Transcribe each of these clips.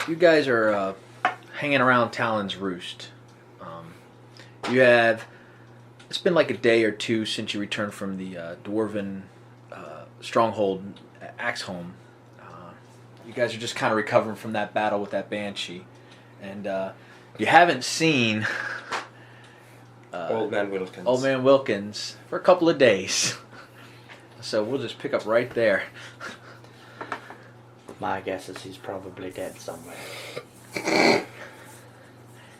you guys are hanging around Talon's Roost. You have. It's been like a day or two since you returned from the Dwarven stronghold, Axholm. You guys are just kind of recovering from that battle with that banshee, and you haven't seen Old Man Wilkins. Old Man Wilkins for a couple of days. So we'll just pick up right there. My guess is he's probably dead somewhere.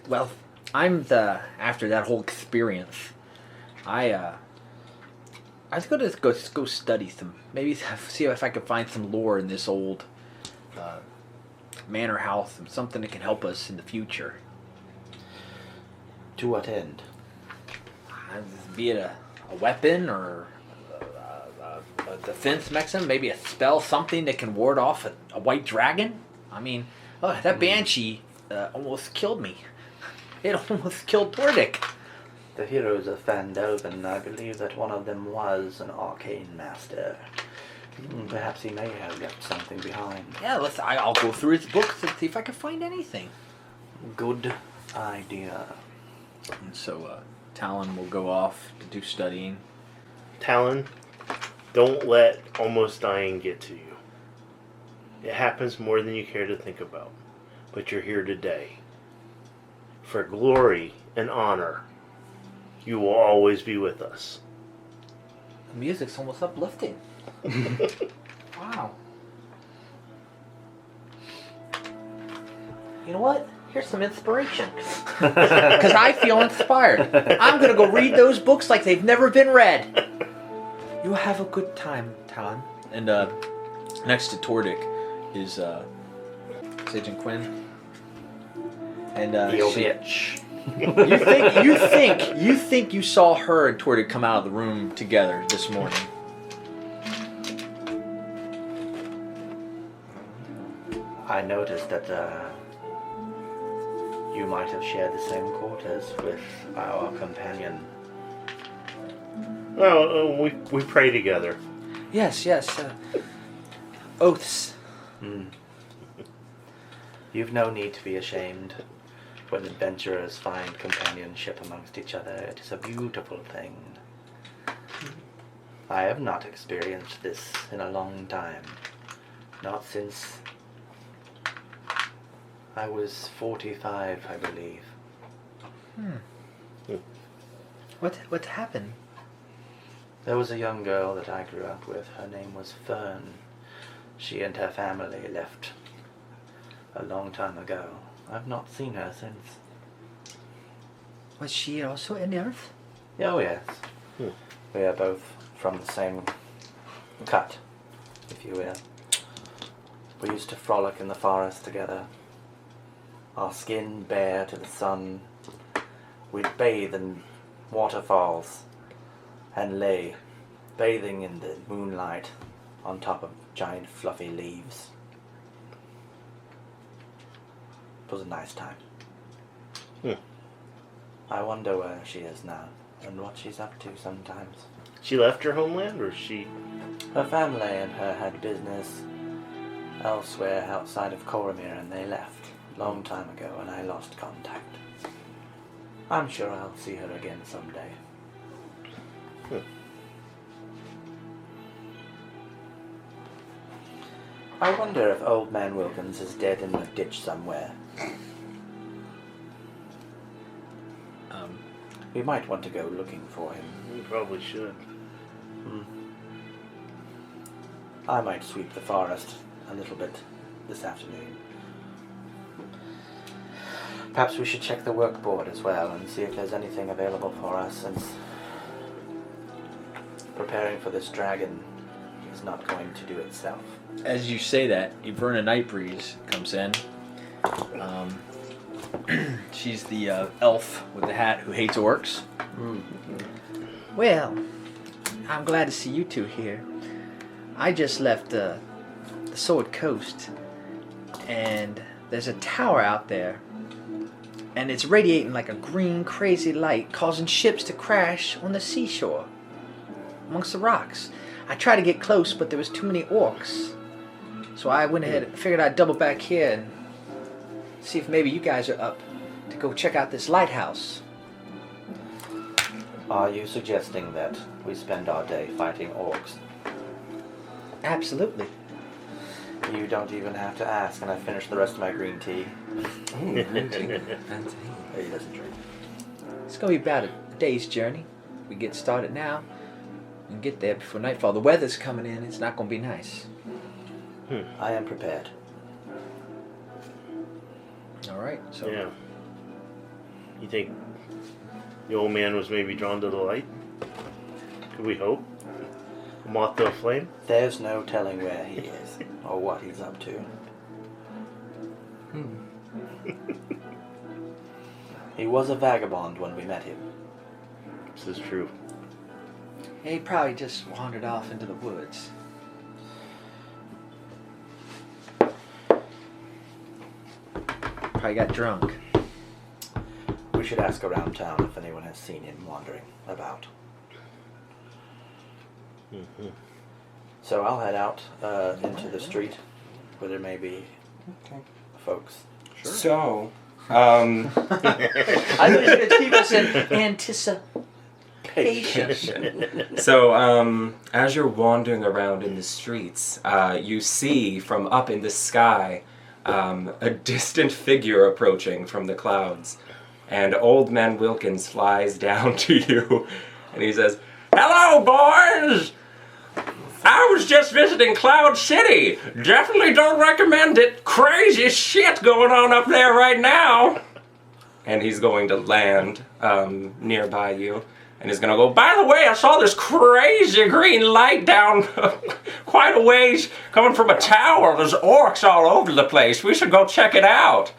Well, after that whole experience, I was going to go study some, maybe see if I could find some lore in this old manor house, something that can help us in the future. To what end? Be it a weapon or a defense mechanism, maybe a spell, something that can ward off a white dragon. I mean, that banshee almost killed me. It almost killed Tordik. The heroes of Phandelven, I believe that one of them was an arcane master. Perhaps he may have left something behind. Yeah, I'll go through his books and see if I can find anything. Good idea. And so Talon will go off to do studying. Talon, don't let almost dying get to you. It happens more than you care to think about. But you're here today. For glory and honor, you will always be with us. The music's almost uplifting. Wow. You know what? Here's some inspiration. Because I feel inspired. I'm going to go read those books like they've never been read. You have a good time, Talon. And next to Tordik is Sage Quinn. And bitch. You think you saw her and Tordik come out of the room together this morning. I noticed that you might have shared the same quarters with our companion. Well, we pray together. Yes. Oaths. You've no need to be ashamed. When adventurers find companionship amongst each other, it is a beautiful thing. I have not experienced this in a long time. Not since I was 45, I believe. What happened? There was a young girl that I grew up with. Her name was Fern. She and her family left a long time ago. I've not seen her since. Was she also in the earth? Oh, yes. We are both from the same cut, if you will. We used to frolic in the forest together. Our skin bare to the sun. We'd bathe in waterfalls and lay bathing in the moonlight on top of giant fluffy leaves. It was a nice time. I wonder where she is now and what she's up to sometimes. She left her homeland, or she... Her family and her had business elsewhere outside of Coromir, and they left a long time ago, and I lost contact. I'm sure I'll see her again someday. I wonder if Old Man Wilkins is dead in a ditch somewhere. We might want to go looking for him. We probably should. I might sweep the forest a little bit this afternoon. Perhaps we should check the workboard as well and see if there's anything available for us, since preparing for this dragon is not going to do itself. As you say that, Verna Nightbreeze comes in. She's the elf with the hat who hates orcs. Well, I'm glad to see you two here. I just left the Sword Coast, and there's a tower out there, and it's radiating like a green, crazy light, causing ships to crash on the seashore amongst the rocks. I tried to get close, but there was too many orcs. So I went ahead and figured I'd double back here and see if maybe you guys are up to go check out this lighthouse. Are you suggesting that we spend our day fighting orcs? Absolutely. You don't even have to ask, and I finished the rest of my green tea. Ooh, green tea. Fancy. He doesn't drink. It's going to be about a day's journey. We get started now and get there before nightfall. The weather's coming in. It's not going to be nice. I am prepared. All right. So Yeah. You think the old man was maybe drawn to the light? Could we hope? A moth to a flame? There's no telling where he is or what he's up to. He was a vagabond when we met him. This is true. he probably just wandered off into the woods. Probably got drunk. We should ask around town if anyone has seen him wandering about. Mm-hmm. So I'll head out into the street where there may be folks. Sure. So, I thought you were going to keep us in anticipation. as you're wandering around in the streets, you see from up in the sky a distant figure approaching from the clouds. And Old Man Wilkins flies down to you, and he says, "Hello, boys! I was just visiting Cloud City. Definitely don't recommend it. Crazy shit going on up there right now." And he's going to land nearby you. And he's going to go, "By the way, I saw this crazy green light down quite a ways coming from a tower. There's orcs all over the place. We should go check it out."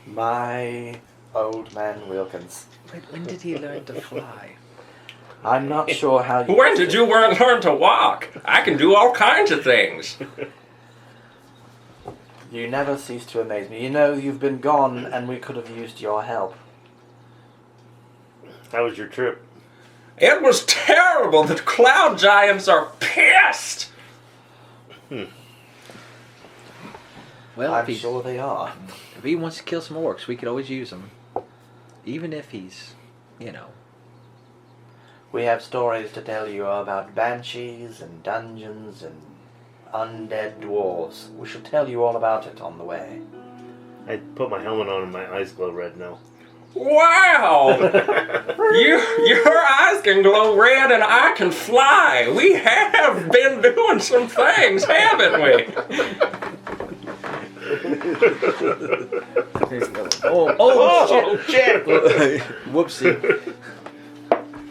My Old Man Wilkins. When did he learn to fly? I'm not sure how you... "When did you learn to walk? I can do all kinds of things." You never cease to amaze me. You know, you've been gone and we could have used your help. How was your trip? "It was terrible. The cloud giants are pissed." Well, I'm sure they are. if he wants to kill some orcs, we could always use him. Even if he's, We have stories to tell you about banshees and dungeons and undead dwarves. We shall tell you all about it on the way. I put my helmet on and my eyes glow red now. Wow! Your eyes can glow red and I can fly. We have been doing some things, haven't we? Oh shit! Whoopsie.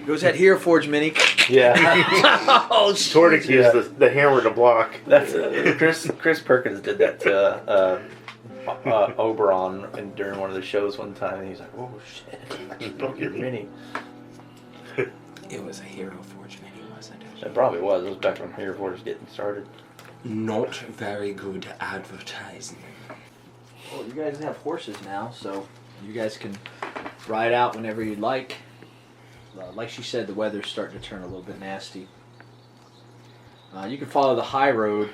Goes that here, Forge Mini. Yeah. Oh shit! Tordic used the hammer to block. That's Chris Perkins did that to Oberon during one of the shows one time, and he's like, "Oh shit, you broke your mini." It was a hero forge mini, wasn't it? It probably was. It was back when Hero Force was getting started. Not very good advertising. Well, you guys have horses now, so you guys can ride out whenever you'd like. Like she said, the weather's starting to turn a little bit nasty. You can follow the high road.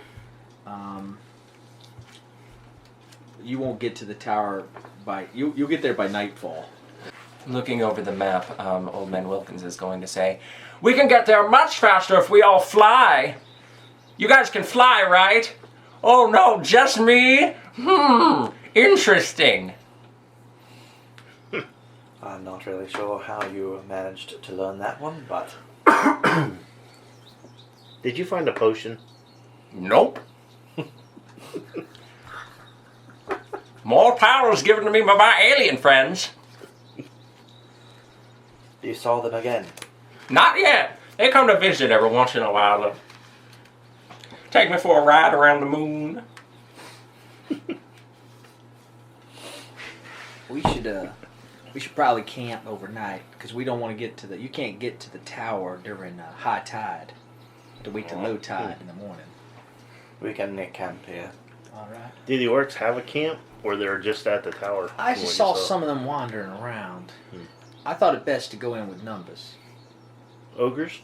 You won't get to the tower you'll get there by nightfall. Looking over the map, Old Man Wilkins is going to say, "We can get there much faster if we all fly. You guys can fly, right? Oh no, just me? Interesting." I'm not really sure how you managed to learn that one, but Did you find a potion? Nope. More power is given to me by my alien friends. you saw them again. Not yet. They come to visit every once in a while. To take me for a ride around the moon. We should probably camp overnight because we don't want to get to you can't get to the tower during high tide. To wait till low tide in the morning. We can camp here. All right. Do the orcs have a camp, or they're just at the tower? I from just what you saw some of them wandering around. Hmm. I thought it best to go in with numbers. Ogres?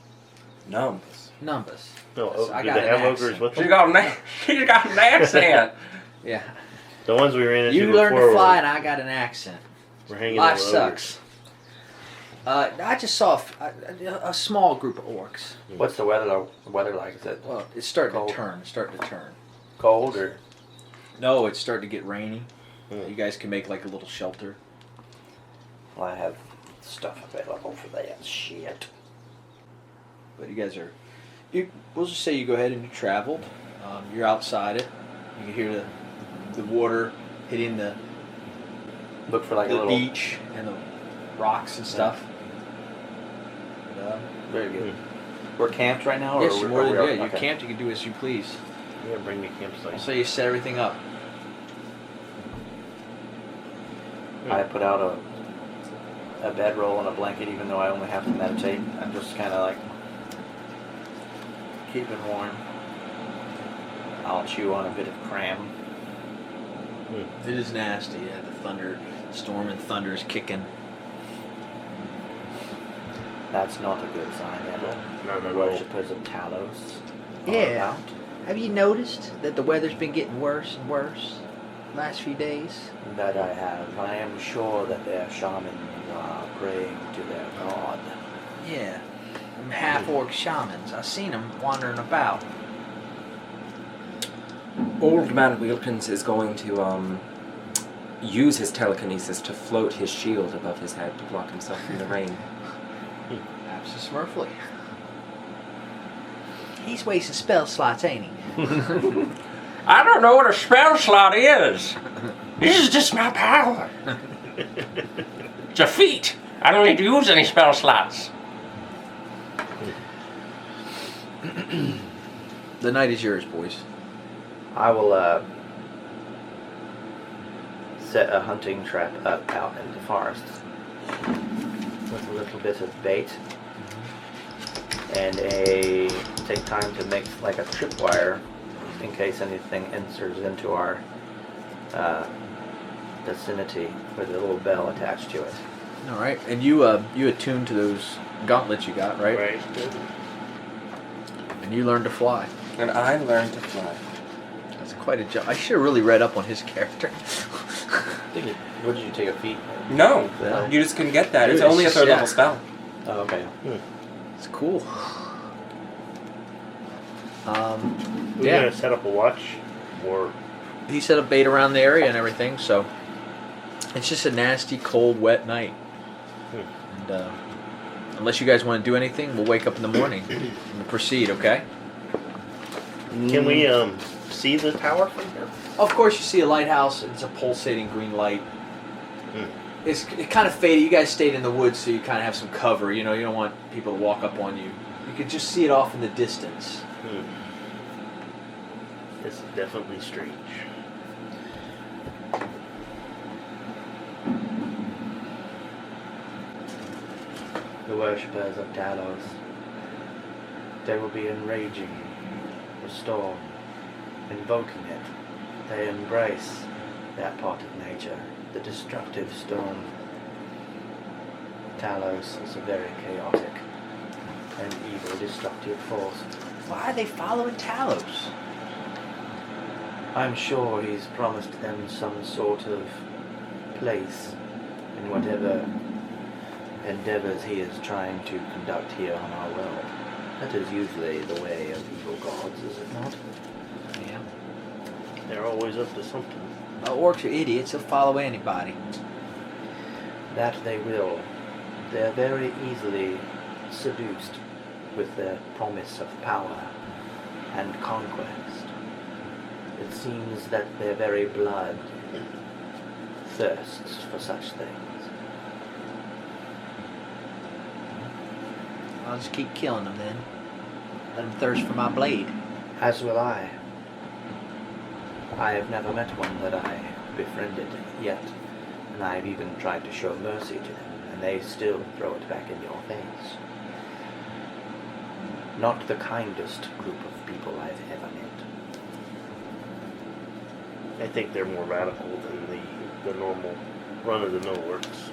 Numbers. Numbers. No, So I do got they an have ogres accent. with She's them? got an accent. Yeah. The ones we ran into You before learned to fly, and I got an accent. we're hanging Life out with sucks. I just saw a small group of orcs. What's the weather like? Is it Well, it's starting Cold. to turn. It's starting to turn. cold or? No, it's starting to get rainy. Mm. You guys can make like a little shelter. Well, I have stuff available for that shit. But you guys are. We'll just say you go ahead and you traveled. You're outside it. You can hear the water hitting the Look for like a the little. beach and the rocks and stuff. But, Very good. We're camped right now, or yes, you're more than good. You're okay. camped. You can do as you please. Yeah, bring the campsite. So you set everything up. I put out a bedroll and a blanket, even though I only have to meditate. I'm just kind of like keeping warm. I'll chew on a bit of cram. It is nasty. Yeah, the storm and thunder is kicking. That's not a good sign, ever. Not The at all. worshippers of Talos. are Yeah. about. Have you noticed that the weather's been getting worse and worse last few days? That I have. I am sure that their shamans are praying to their god. Yeah. Them half-orc shamans. I've seen them wandering about. Old Man Wilkins is going to use his telekinesis to float his shield above his head to block himself from the rain. Abscess Smurfly. He's wasting spell slots, ain't he? I don't know what a spell slot is. This is just my power. It's a feat. I don't need to use any spell slots. The night is yours, boys. I will set a hunting trap up out in the forest with a little bit of bait and take time to make like a tripwire in case anything enters into our vicinity with a little bell attached to it. All right, and you attuned to those gauntlets you got, right? Right. And you learned to fly. And I learned to fly. That's quite a jump. I should have really read up on his character. What did you take a feat? No, Yeah. you just couldn't get that. Dude, It's it's only a just- third yeah. level spell. Oh, okay. It's cool. We're Yeah. gonna set up a watch, or He set up bait around the area and everything, so it's just a nasty, cold, wet night. And unless you guys want to do anything, we'll wake up in the morning and we'll proceed, okay? can we see the tower from here? Of course, you see a lighthouse. It's a pulsating green light. Hmm. It kind of faded. You guys stayed in the woods, so you kind of have some cover. You know, you don't want people to walk up on you. You could just see it off in the distance. This is definitely strange. The worshippers of Talos. They will be enraging the storm, invoking it. They embrace that part of nature, the destructive storm. Talos is a very chaotic and evil, destructive force. Why are they following Talos? I'm sure he's promised them some sort of place in whatever endeavors he is trying to conduct here on our world. That is usually the way of evil gods, is it not? Yeah. They're always up to something. Orcs are idiots. They'll follow anybody. That they will. They're very easily seduced with their promise of power and conquest. It seems that their very blood thirsts for such things. I'll just keep killing them then. Let them thirst for my blade. As will I. I have never met one that I befriended yet, and I've even tried to show mercy to them, and they still throw it back in your face. Not the kindest group of people I've ever met. I think they're more radical than the normal run-of-the-mill orcs.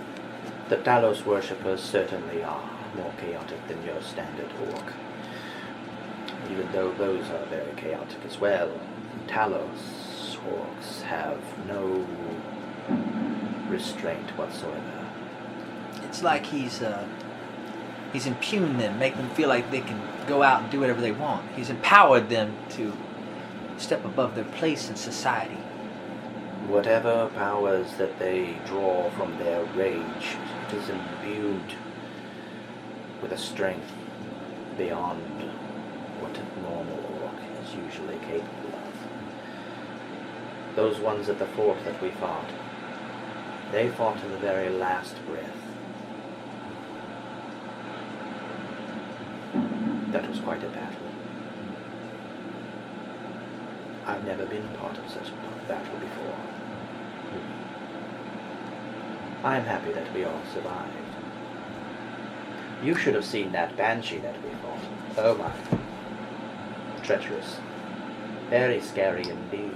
The Talos worshippers certainly are more chaotic than your standard orc. Even though those are very chaotic as well. Talos, orcs have no restraint whatsoever. It's like he's impugned them, make them feel like they can go out and do whatever they want. He's empowered them to step above their place in society. Whatever powers that they draw from their rage, it is imbued with a strength beyond what a normal orc is usually capable of. Those ones at the fort that we fought, they fought to the very last breath. That was quite a battle. I've never been part of such a battle before. I am happy that we all survived. You should have seen that banshee that we fought. Oh my. Treacherous. Very scary indeed.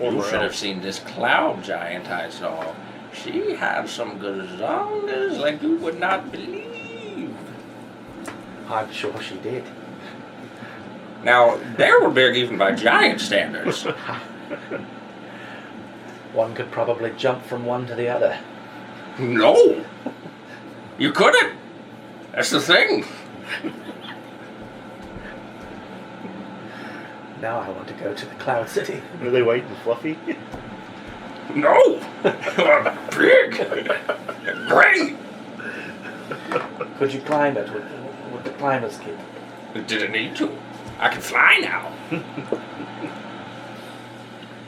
You should have seen this cloud giant I saw. She had some gazongas like you would not believe. I'm sure she did. Now, they were big even by giant standards. One could probably jump from one to the other. No! You couldn't! That's the thing. Now I want to go to the Cloud City. Are they white and fluffy? No! They're big! They're great! Could you climb it with the climber's kit? You didn't need to. I can fly now.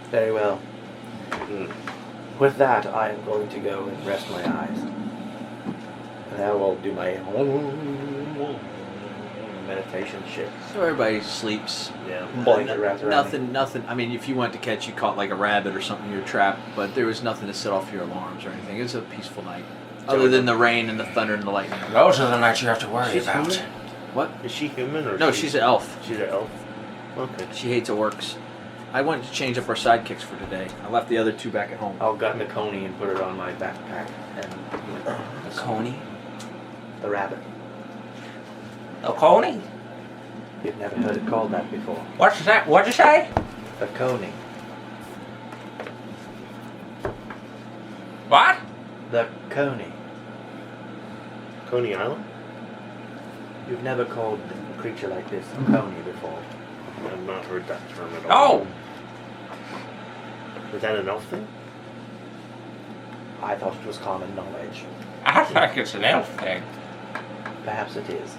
Very well. With that, I am going to go and rest my eyes. And I will do my meditation shit. So everybody sleeps. Yeah. Point it around Nothing. I mean, if you went to catch, you caught like a rabbit or something, you were trapped, but there was nothing to set off your alarms or anything. It was a peaceful night. Other than the rain and the thunder and the lightning. Those are the nights you have to worry She's about. human? What? Is she human or? No, she's an elf. She's an elf. Okay. She hates orcs. I wanted to change up our sidekicks for today. I left the other two back at home. I'll gut the coney and put it on my backpack. And The coney? the rabbit. The coney? You've never heard it called that before. What's that? What'd you say? The coney. What? The coney. Coney Island? You've never called a creature like this a coney before. I've not heard that term at all. Oh! Is that an elf thing? I thought it was common knowledge. I think it's an elf thing. Perhaps it is.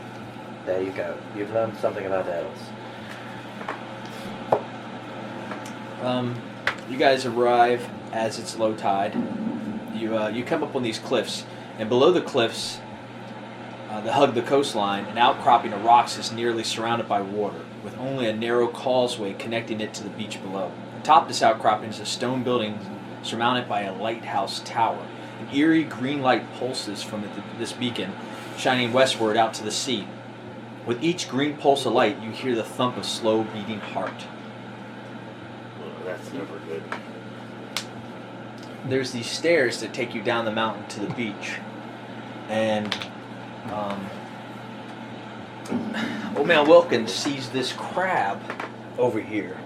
There you go. You've learned something about elves. You guys arrive as it's low tide. You come up on these cliffs, and below the cliffs, that hug the coastline, an outcropping of rocks is nearly surrounded by water, with only a narrow causeway connecting it to the beach below. Atop this outcropping is a stone building surmounted by a lighthouse tower. An eerie green light pulses from this beacon, shining westward out to the sea. With each green pulse of light, you hear the thump of slow beating heart. Oh, that's never good. There's these stairs that take you down the mountain to the beach, and Old Man Wilkins sees this crab over here,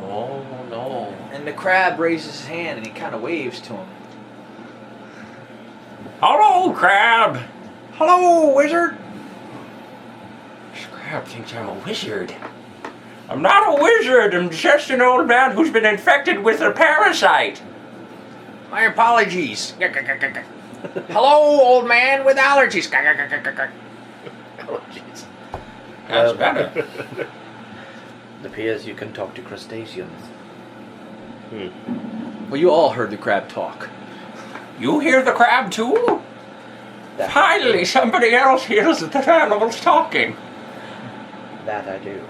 Oh, no. and the crab raises his hand and he kind of waves to him. Hello, crab! Hello, wizard. This crab thinks I'm a wizard. I'm not a wizard. I'm just an old man who's been infected with a parasite. My apologies. Hello, old man with allergies. Allergies. That's better. It appears you can talk to crustaceans. Well, you all heard the crab talk. You hear the crab too? That, Finally, somebody else hears the animals talking. that I do.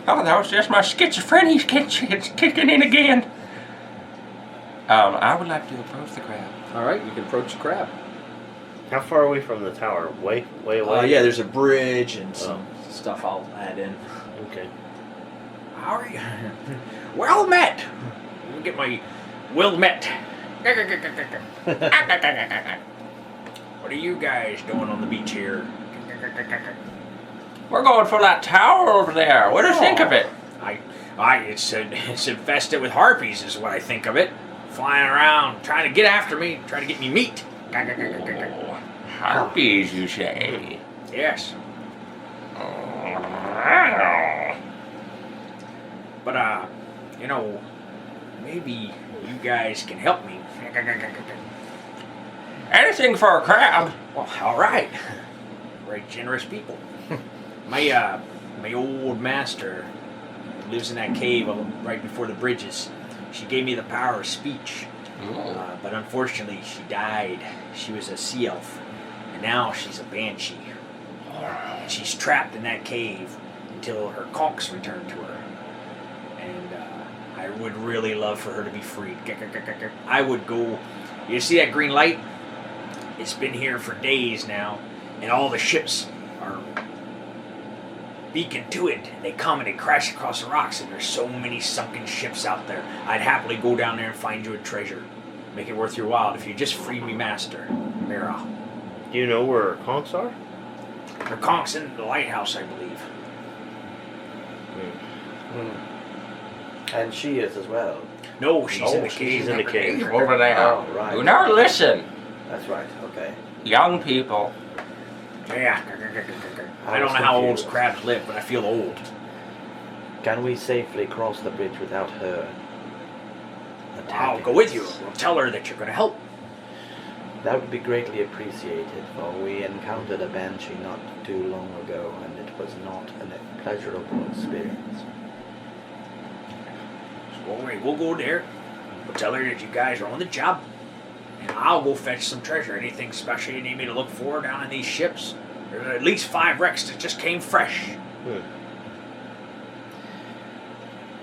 Oh, that was just my schizophrenia kicking in again. I would like to approach the crab. All right, you can approach the crab. How far away from the tower? Way away? Yeah, there's a bridge and some stuff I'll add in. Okay. How are you? Well met. Let me get my well met. What are you guys doing on the beach here? We're going for that tower over there. What do you think of it? It's infested with harpies, is what I think of it. Flying around, trying to get after me, trying to get me meat. Harpies, you say? Yes. But, maybe you guys can help me. Anything for a crab. Well, all right. Very generous people. My old master who lives in that cave right before the bridges. She gave me the power of speech. But unfortunately, she died. She was a sea elf. And now she's a banshee. And she's trapped in that cave until her conchs return to her. And I would really love for her to be freed. I would go... You see that green light? It's been here for days now. And all the ships are beacon to it. They come and they crash across the rocks. And there's so many sunken ships out there. I'd happily go down there and find you a treasure. Make it worth your while if you just free me, master. Mira. Do you know where our conchs are? Her conch's in the lighthouse, I believe. And she is as well. No, she's in the cave. She's in the cave. Over there. Oh, right. You now listen, That's right, okay. young people. Yeah. I don't know how old crabs live, but I feel old. Can we safely cross the bridge without her attacking I'll go with us? you. I'll tell her that you're going to help. That would be greatly appreciated, for we encountered a banshee not too long ago, and it was not a pleasurable experience. So we'll go there. We'll tell her that you guys are on the job. And I'll go fetch some treasure. Anything special you need me to look for down in these ships? There's at least 5 wrecks that just came fresh.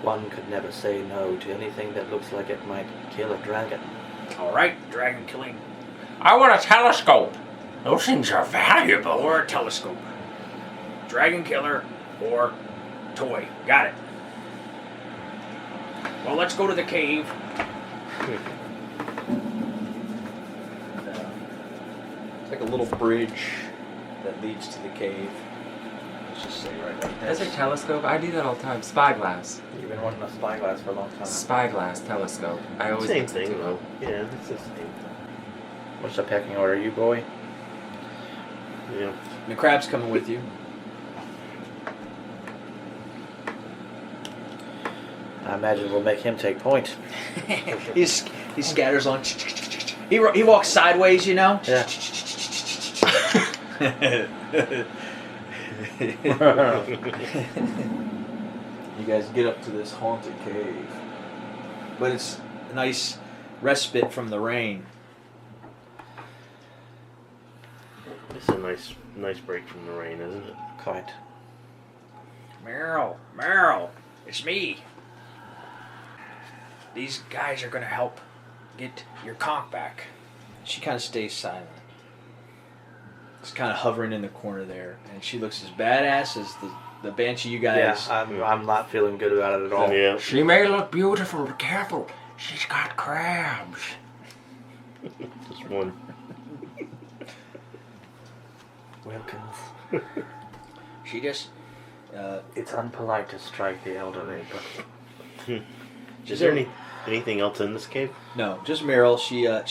One could never say no to anything that looks like it might kill a dragon. All right, dragon killing. I want a telescope. Those things are valuable. Or a telescope. Dragon killer or toy. Got it. Well, let's go to the cave. It's like a little bridge that leads to the cave. Let's just say right like That's this. a telescope. I do that all the time. Spyglass. You've been wanting a spyglass for a long time. Spyglass telescope. I always Same mix the thing, two though. up. Yeah, it's the same thing. What's the pecking order, you boy? Yeah. The crab's coming with you. I imagine we'll make him take point. he scatters on. He walks sideways, you know. Yeah. You guys get up to this haunted cave, but it's a nice respite from the rain. It's a nice break from the rain, isn't it? Quite. Meryl, it's me. These guys are gonna help get your conch back. She kind of stays silent. It's kind of hovering in the corner there, and she looks as badass as the banshee you guys. Yeah, I'm not feeling good about it at all. Yeah. She may look beautiful, but careful. She's got crabs. Just one. Wilkins, She just. it's unpolite to strike the elderly, but Is there anything else in this cave? No, just Meryl. Please don't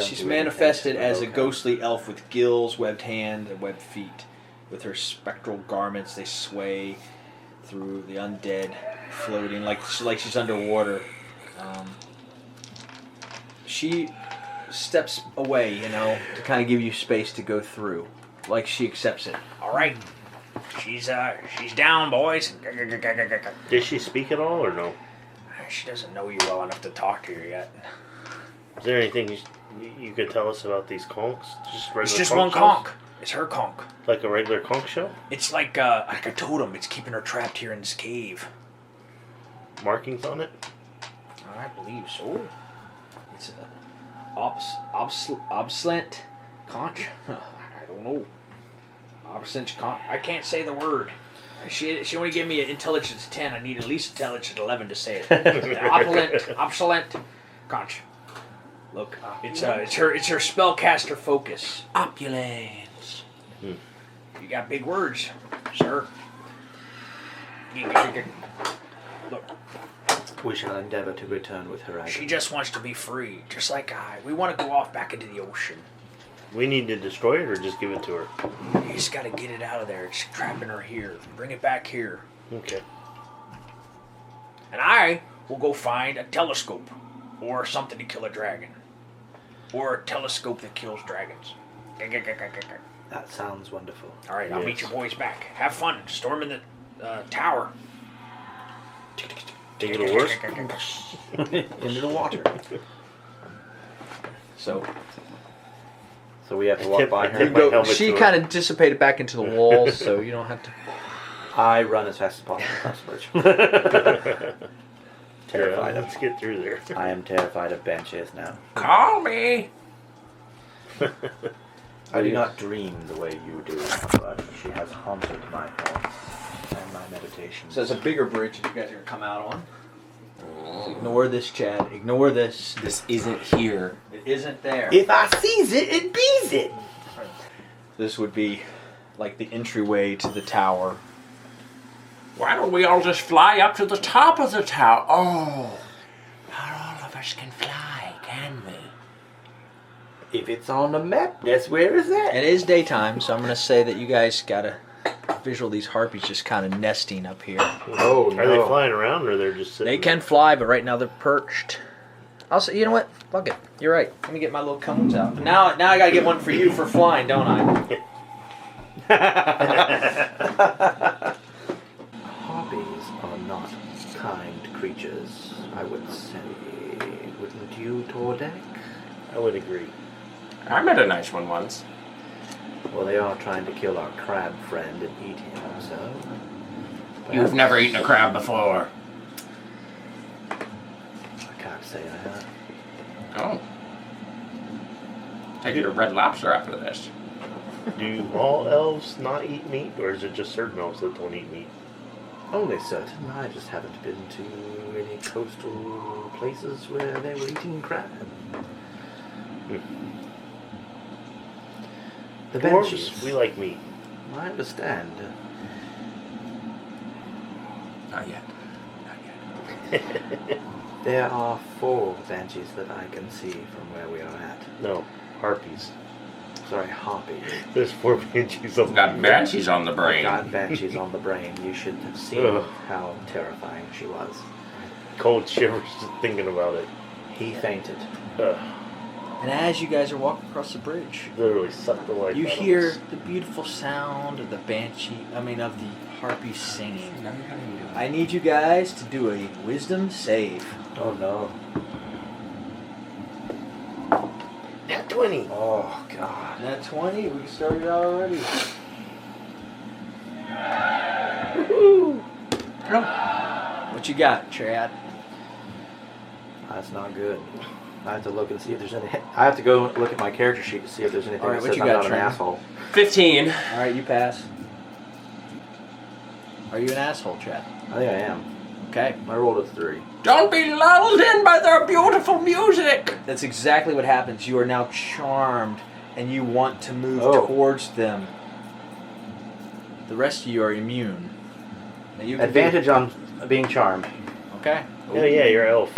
She's do manifested anything. as a Okay. ghostly elf with gills, webbed hand, and webbed feet. With her spectral garments, they sway through the undead, floating like she's underwater. She steps away, to kind of give you space to go through, like she accepts it. All right, she's down, boys. Did she speak at all or no? She doesn't know you well enough to talk to you yet. Is there anything you could tell us about these conchs? It's just one conch. It's her conch. Like a regular conch shell? It's like a totem. It's keeping her trapped here in this cave. Markings on it? I believe so. It's a obsolete conch. I don't know. Obsolete conch. I can't say the word. She only gave me an intelligence 10. I need at least intelligence 11 to say it. Obsolete conch. Look, it's her spellcaster focus. Opulence. You got big words. sir. Look, We shall endeavor to return with her. she just wants to be free, just like I. We want to go off back into the ocean. We need to destroy it or just give it to her? You just got to get it out of there. It's trapping her here. Bring it back here. Okay. And I will go find a telescope or something to kill a dragon. Or a telescope that kills dragons. That sounds wonderful. All right, I'll meet you boys back. Have fun. Storming the tower. Think it'll work? Into the water. So So we have to walk by I her. tip my helmet she to her. kind of dissipated back into the walls, so you don't have to. I run as fast as possible across the bridge. Terrified Let's get through there. I am terrified of banshees now. Call me. I do not dream the way you do, but she has haunted my thoughts and my meditations. So it's a bigger bridge that you guys are gonna come out on. So ignore this, Chad. Ignore this. This isn't here. It isn't there. If I sees it, it bees it. This would be like the entryway to the tower. Why don't we all just fly up to the top of the tower? Oh, not all of us can fly, can we? If it's on the map, that's where it's at. It is daytime, so I'm gonna say that you guys got a visual these harpies just kind of nesting up here. Oh, Are they flying around or they're just sitting? They can fly, but right now they're perched. I'll say, you know what? Fuck it. You're right. Let me get my little cones out. But now I gotta get one for you for flying, don't I? Harpies are not kind creatures, I would say. Wouldn't you, Tordek? I would agree. I met a nice one once. Well, they are trying to kill our crab friend and eat him, so... You've never eaten a crab before. I can't say I have. Oh. Take your red lobster after this. Do all elves not eat meat, or is it just certain elves that don't eat meat? Only certain. I just haven't been to any coastal places where they were eating crab. The Banshees. Dwarves, we like meat. I understand. Not yet. There are 4 Banshees that I can see from where we are at. No, harpies. Sorry, Harpies. There's 4 banshees on We've got banshees on the brain. Got Banshees on the brain. You should have seen Ugh. how terrifying she was. Cold shivers just thinking about it. He fainted. Ugh, And as you guys are walking across the bridge, literally sucked the life you out of hear us. the beautiful sound of the banshee. I mean, of the harpy singing. Now you're gonna do it. I need you guys to do a wisdom save. Oh no. Nat 20! Oh god. Nat 20. We started out already. What you got, Chad? That's not good. I have to look and see if there's any. I have to go look at my character sheet to see if there's anything Alright, that what says you I'm got, not an Trent? asshole. 15. All right, you pass. Are you an asshole, Chad? I think I am. Okay. I rolled a 3. Don't be lulled in by their beautiful music. That's exactly what happens. You are now charmed, and you want to move Oh. towards them. The rest of you are immune. Now you can Advantage on being charmed. Okay. Oh yeah, you're elf.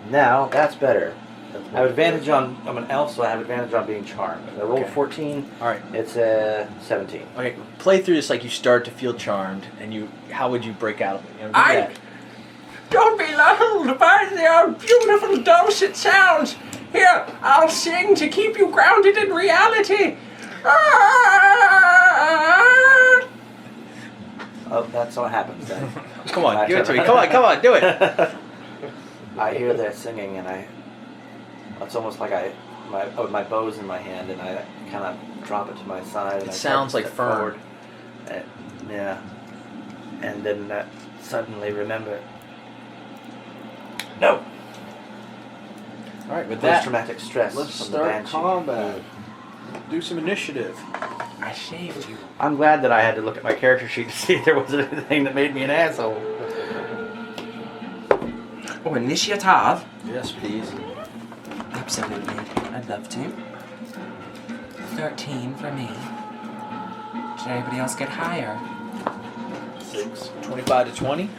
Now that's better. I have advantage on. I'm an elf, so I have advantage on being charmed. I rolled Okay. 14. All right. It's a 17. Okay. Play through this like you start to feel charmed, and you. How would you break out of it? You know, do I- that. Don't be lulled by their beautiful dulcet sounds. Here, I'll sing to keep you grounded in reality. Oh, that's what happens then. Come on, give it to me. Come on, do it. I hear their singing, and it's almost like my bow's in my hand, and I kind of drop it to my side. And It I sounds start like to step fern. forward. Yeah. And then suddenly remember. No. All right, with that, Post-traumatic stress let's from the start banshee. combat. Do some initiative. I saved you. I'm glad that I had to look at my character sheet to see if there was anything that made me an asshole. Oh, initiative. Yes, please. Absolutely. I'd love to. 13 for me. Did anybody else get higher? 6. 25 to 20.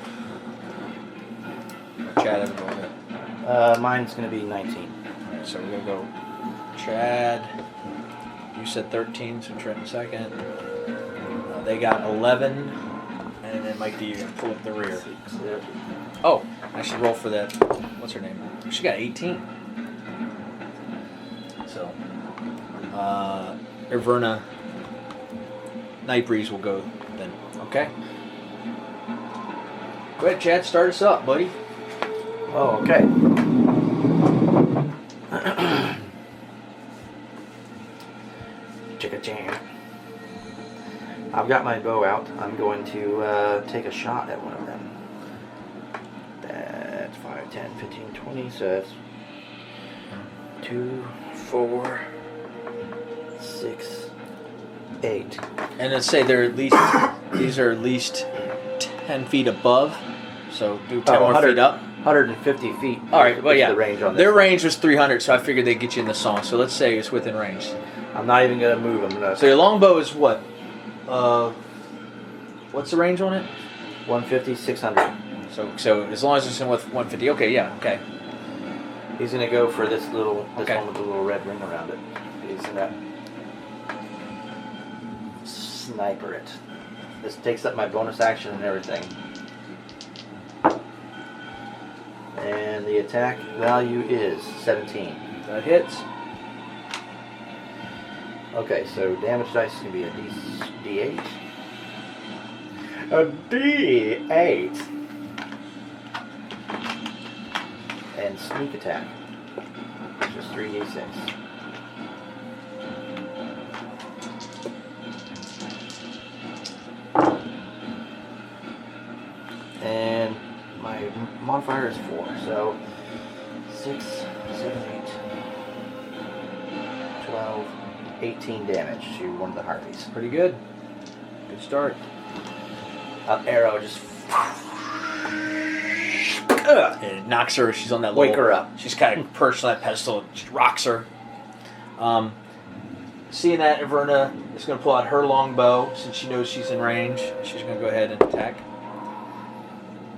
Chad has a roll hit. Mine's going to be 19. Alright, so we're going to go Chad. You said 13, so Trent second. They got 11. And then Mike D, you're going to pull up the rear. 6. Yep. Oh, I should roll for that. What's her name? She got 18. So, Irverna Nightbreeze will go then. Okay. Go ahead, Chad. Start us up, buddy. Oh, okay. Chicka jam. I've got my bow out. I'm going to take a shot at one of them. That's 5, 10, 15, 20. So that's 2, 4, 6, 8. And let's say they're at least these are at least 10 feet above. So do 10 more feet up. 150 feet. All right. Well, yeah. The range on this. Their range was 300, so I figured they'd get you in the song. So let's say it's within range. I'm not even gonna move. I'm gonna. So your longbow is what? What's the range on it? 150, 600. So as long as it's in with 150. Okay. Yeah. Okay. He's gonna go for this Okay. one with the little red ring around it. He's gonna sniper it. This takes up my bonus action and everything. And the attack value is 17. That hits. Okay, so damage dice is gonna be a D8. A D8. And sneak attack, which is 3d6. And my modifier is 4, so 6, 7, 8, 12, 18 damage to one of the harpies. Pretty good. Good start. An arrow just And it knocks her. She's on that wake little, her up. She's kind of perched on that pedestal. It just rocks her. Seeing that, Iverna is going to pull out her longbow since she knows she's in range. She's going to go ahead and attack.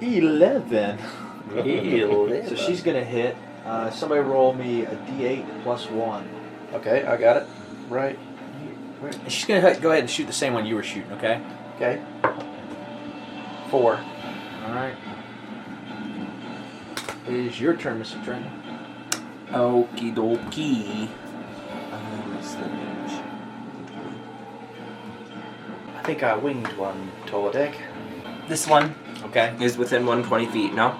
11. So she's going to hit. Somebody roll me a D8 plus 1. Okay, I got it. Right. And she's going to go ahead and shoot the same one you were shooting, okay? Okay. 4. All right. It is your turn, Mr. Trenton. Okie dokie. I think I winged one, Tolodek. This one Okay. is within 120 feet, no?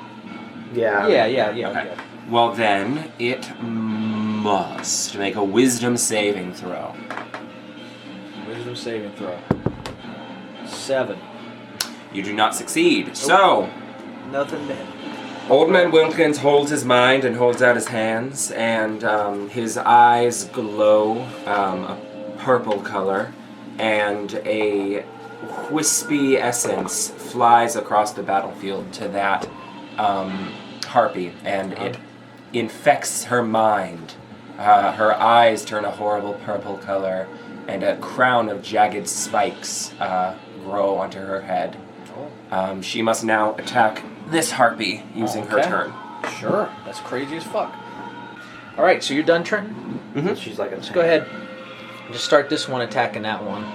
Yeah. Yeah. Okay. Well, then it must make a wisdom saving throw. Wisdom saving throw. 7. You do not succeed. So, Nothing to hit. Old Man Wilkins holds his mind and holds out his hands, and his eyes glow a purple color, and a wispy essence flies across the battlefield to that harpy, and it infects her mind. Her eyes turn a horrible purple color, and a crown of jagged spikes grow onto her head. She must now attack this harpy using her Okay. turn. Sure. That's crazy as fuck. All right, so you're done, Trenton? Mm-hmm. She's like a Let's go ahead. Just start this one attacking that one.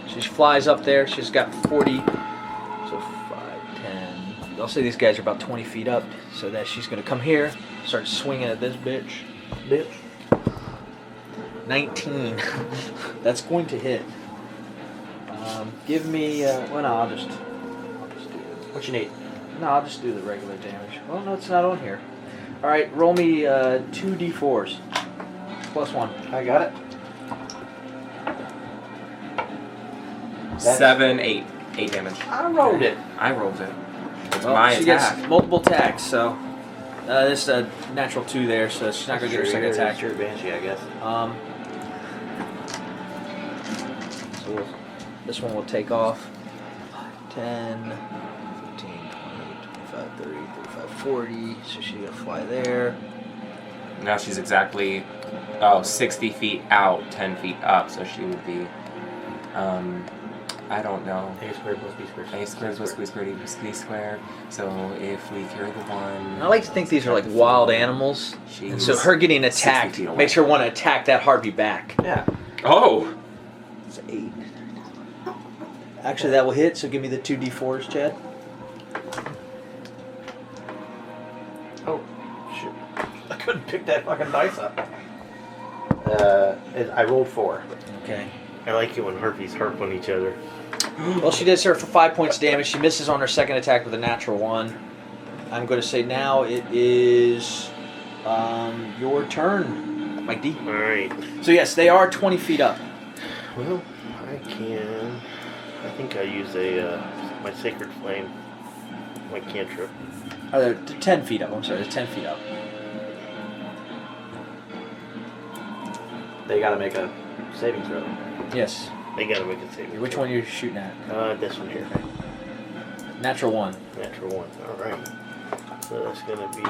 She flies up there. She's got 40. So 5, 10. I'll say these guys are about 20 feet up. So that she's going to come here, start swinging at this bitch. 19. That's going to hit. Give me. Well, no, I'll just do it. What you need? No, I'll just do the regular damage. Well, no, it's not on here. All right, roll me 2 d4s. Plus 1. I got it. 7, 8. 8 damage. I rolled it. I rolled it. It's Well, my she attack. gets multiple attacks, so this is a natural 2 there, so she's not going to get her second attack. It's your Banshee, I guess. So this one will take off 10, 15, 20, 25, 30, 35, 40. So she's going to fly there. Now she's exactly 60 feet out, 10 feet up, so she would be I don't know. A squared plus B squared. A squared plus B squared equals C squared. So if we carry the 1... I like to think these are like wild animals. She's And so her getting 60 attacked feet away. makes her want to attack that harpy back. Yeah. Oh! It's 8. Actually, that will hit, so give me the 2d4s, Chad. Oh, shoot. I couldn't pick that fucking dice up. I rolled 4. Okay. I like it when harpies harp on each other. Well, she does her for 5 points damage. She misses on her second attack with a natural 1. I'm going to say now it is your turn, Mike D. Alright. So yes, they are 20 feet up. Well, I think I use my Sacred Flame. My cantrip. They're 10 feet up. I'm sorry, they're 10 feet up. They gotta make a saving throw. Yes. They gotta make a saving. Which one are you shooting at? This one here. Natural 1. Natural 1. Alright. So that's gonna be...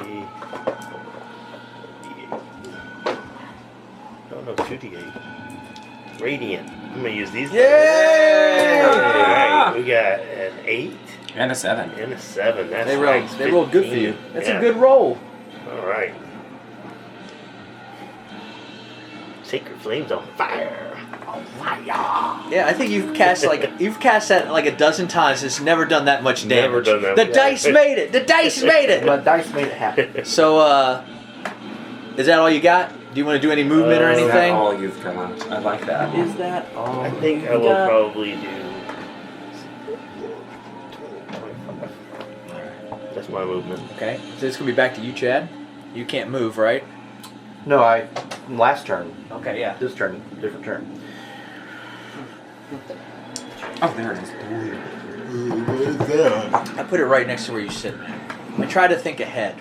Oh no, 2d8. Radiant. I'm gonna use these. Yay! Alright, we got an 8 And a 7. and a 7. That's They nice. rolled good for 15. you. That's Yeah. a good roll. Alright. Sacred Flame's on fire. On fire. Yeah, I think you've cast that like a dozen times. It's never done that much damage. Never done that The much. dice made it. The dice made it. But dice made it happen. So, is that all you got? Do you want to do any movement or Is that anything? all you've got? I like that. Is that all? I think I you will got? probably do... 25. That's my movement. Okay, so it's gonna be back to you, Chad. You can't move, right? No, last turn. Okay, yeah. This turn, different turn. Oh, there it is. I put it right next to where you sit. I try to think ahead.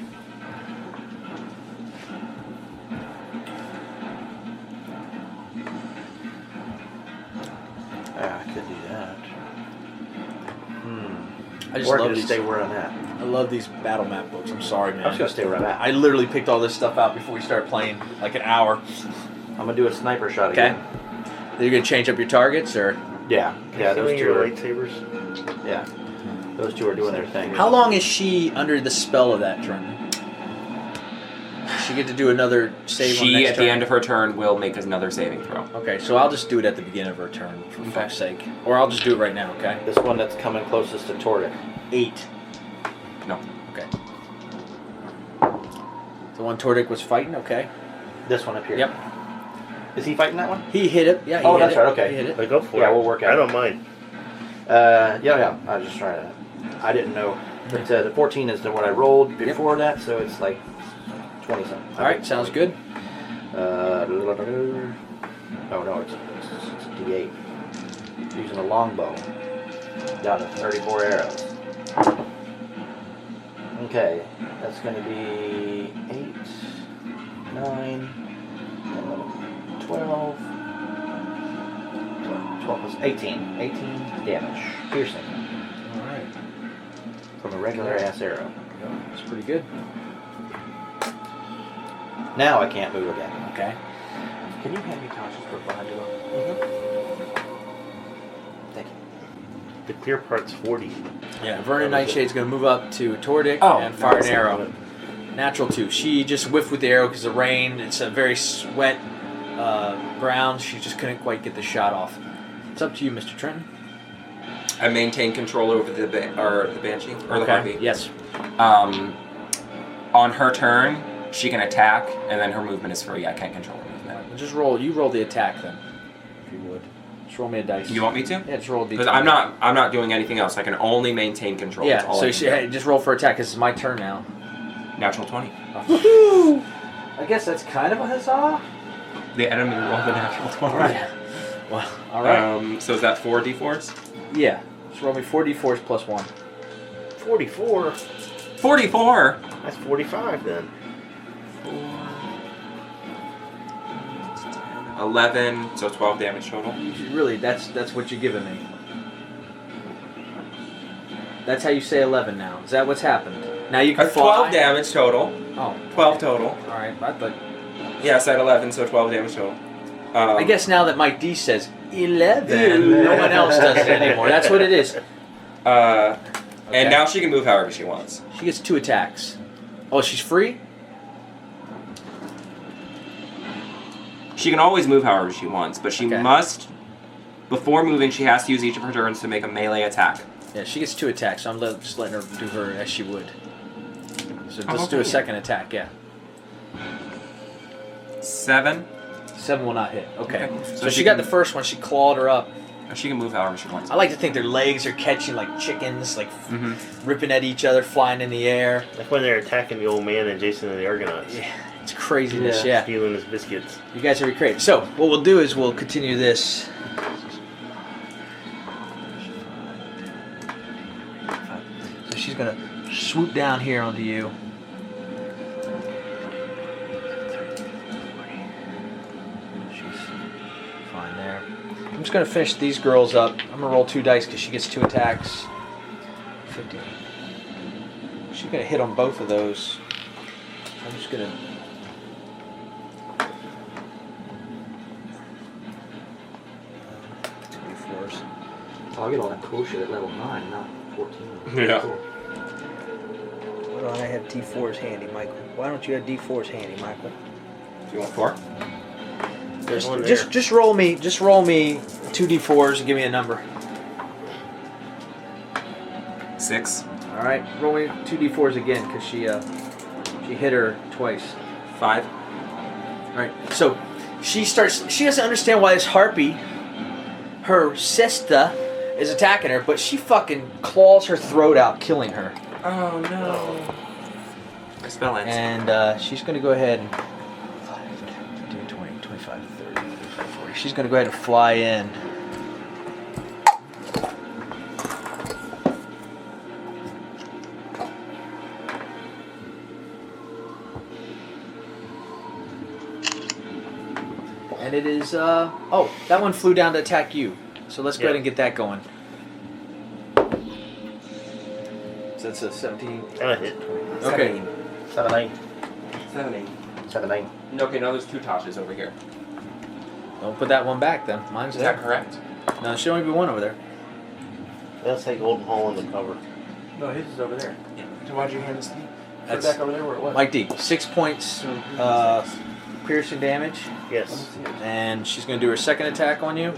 I could do that. I just Or I love could these. just stay where I'm at. I love these battle map books. I'm sorry, man. I'm just gonna stay where I'm at. I literally picked all this stuff out before we started playing, like an hour. I'm gonna do a sniper shot Okay. again. Are you gonna change up your targets, or Yeah, yeah, those two your are. lightsabers. Yeah, those two are doing their thing. how long is she under the spell of that turn? Does she get to do another save on She, next at turn? the end of her turn, will make another saving throw. Okay, so I'll just do it at the beginning of her turn, for fuck's sake. Or I'll just do it right now, okay? This one that's coming closest to Tordic. 8. No. Okay. The one Tordic was fighting, okay. This one up here. Yep. Is he fighting that one? He hit it. Yeah, he Oh, hit that's it. right, okay. He hit it. But go for it. Yeah, we'll work out. I don't mind. Yeah. I was just trying to. I didn't know. But the 14 is the what I rolled before that, so it's like 20 something. All right, sounds good. Oh no, it's D8. Using a longbow. Down to 34 arrows. Okay, that's going to be 8, 9, 11, 12. 12 plus 18. 18 damage. Piercing. All right. From a regular ass arrow. That's pretty good. Now I can't move again. Okay. Can you hand me conscious for behind you? Thank you. The clear part's 40. Yeah, Vernon Nightshade's going to move up to Tordic and fire an nice. arrow. Natural 2. She just whiffed with the arrow because of the rain. It's a very wet ground. She just couldn't quite get the shot off. It's up to you, Mr. Trenton. I maintain control over the Banshee, or the Harpy. Yes. On her turn, she can attack, and then her movement is free. I can't control her movement. Just roll. You roll the attack then, if you would. Just roll me a dice. You want me to? Yeah, just roll a d20. Because I'm not doing anything else. I can only maintain control. That's Yeah, all so I you can should, do. hey, just roll for attack because it's my turn now. Natural 20. Woohoo! I guess that's kind of a huzzah. The enemy rolled a natural 20. Well, all right. So is that 4 d4s? Yeah. Just roll me 4d4s plus 1. 44? 44! That's 45 then. 11, so 12 damage total. You should really, that's what you're giving me. That's how you say 11 now. Is that what's happened? Now you can 12 damage total. Oh. 12 total. All right. I thought. Yeah, I said 11, so 12 damage total. I guess now that Mike D says 11. No one else does it anymore. That's what it is. And now she can move however she wants. She gets 2 attacks. Oh, she's free? She can always move however she wants, but she Okay. must, before moving, she has to use each of her turns to make a melee attack. Yeah, she gets 2 attacks, so I'm just letting her do her as she would. So let's do a second attack, yeah. 7. 7 will not hit. Okay. Okay. So she got the first one, she clawed her up. She can move however she wants. I like to think their legs are catching like chickens, like Mm-hmm. ripping at each other, flying in the air. Like when they're attacking the old man and Jason and the Argonauts. Yeah, it's craziness, yeah. Stealing his biscuits. You guys are great. So, what we'll do is we'll continue this. So she's going to swoop down here onto you. She's fine there. I'm just going to finish these girls up. I'm going to roll 2 dice because she gets 2 attacks. 15. She's going to hit on both of those. I'm just going to... Oh, I get all that cool shit at level 9, not 14. Yeah. Cool. Why don't I have D4s handy, Michael? Why don't you have D4s handy, Michael? Do you want 4? There's one there. Just roll me 2 D4s and give me a number. 6. All right, roll me 2 D4s again because she hit her twice. 5. All right, so she doesn't understand why this harpy, her sister, is attacking her, but she fucking claws her throat out, killing her. Oh no. The spell ends. And she's going to go ahead and 5, 20, 25, 30, 35, 40. She's going to go ahead and fly in. And it is, oh, that one flew down to attack you. So let's go ahead and get that going. So that's a 17. And a hit. Okay. 7-8. 7. 7-8. Okay, now there's 2 Tashes over here. Don't put that one back then. Mine's Is there. that correct? No, there should only be one over there. Let's take Golden Hall on the cover. No, his is over there. Yeah. So why'd you hand this to me? Put it That's back over there where it was. Mike D. 6 points piercing damage. Yes. And she's going to do her second attack on you.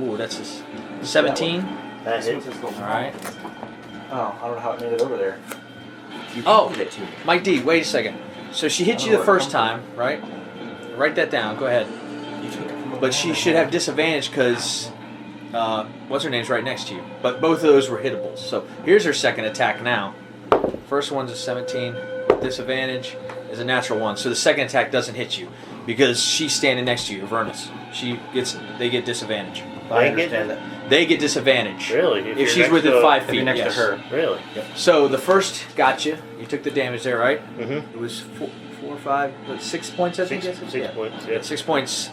Ooh, that's a 17. That hit. Alright. Oh, I don't know how it made it over there. You Oh. handed it to me. Mike D, wait a second. So she hit you the first time, right? Write that down. Go ahead. You took it from But she should have disadvantage because what's her name's right next to you. But both of those were hittables. So here's her second attack now. First one's a 17. Disadvantage is a natural 1. So the second attack doesn't hit you because she's standing next to you, Avernus. They get disadvantage. I understand that. They get disadvantage. Really? If you're she's next within to- 5 If feet. you're next yes. to her. Really? So the first got you. You took the damage there, right? Mm-hmm. It was 4 or 5, 6 points, I think. 6 Yeah. points. Yeah. 6 points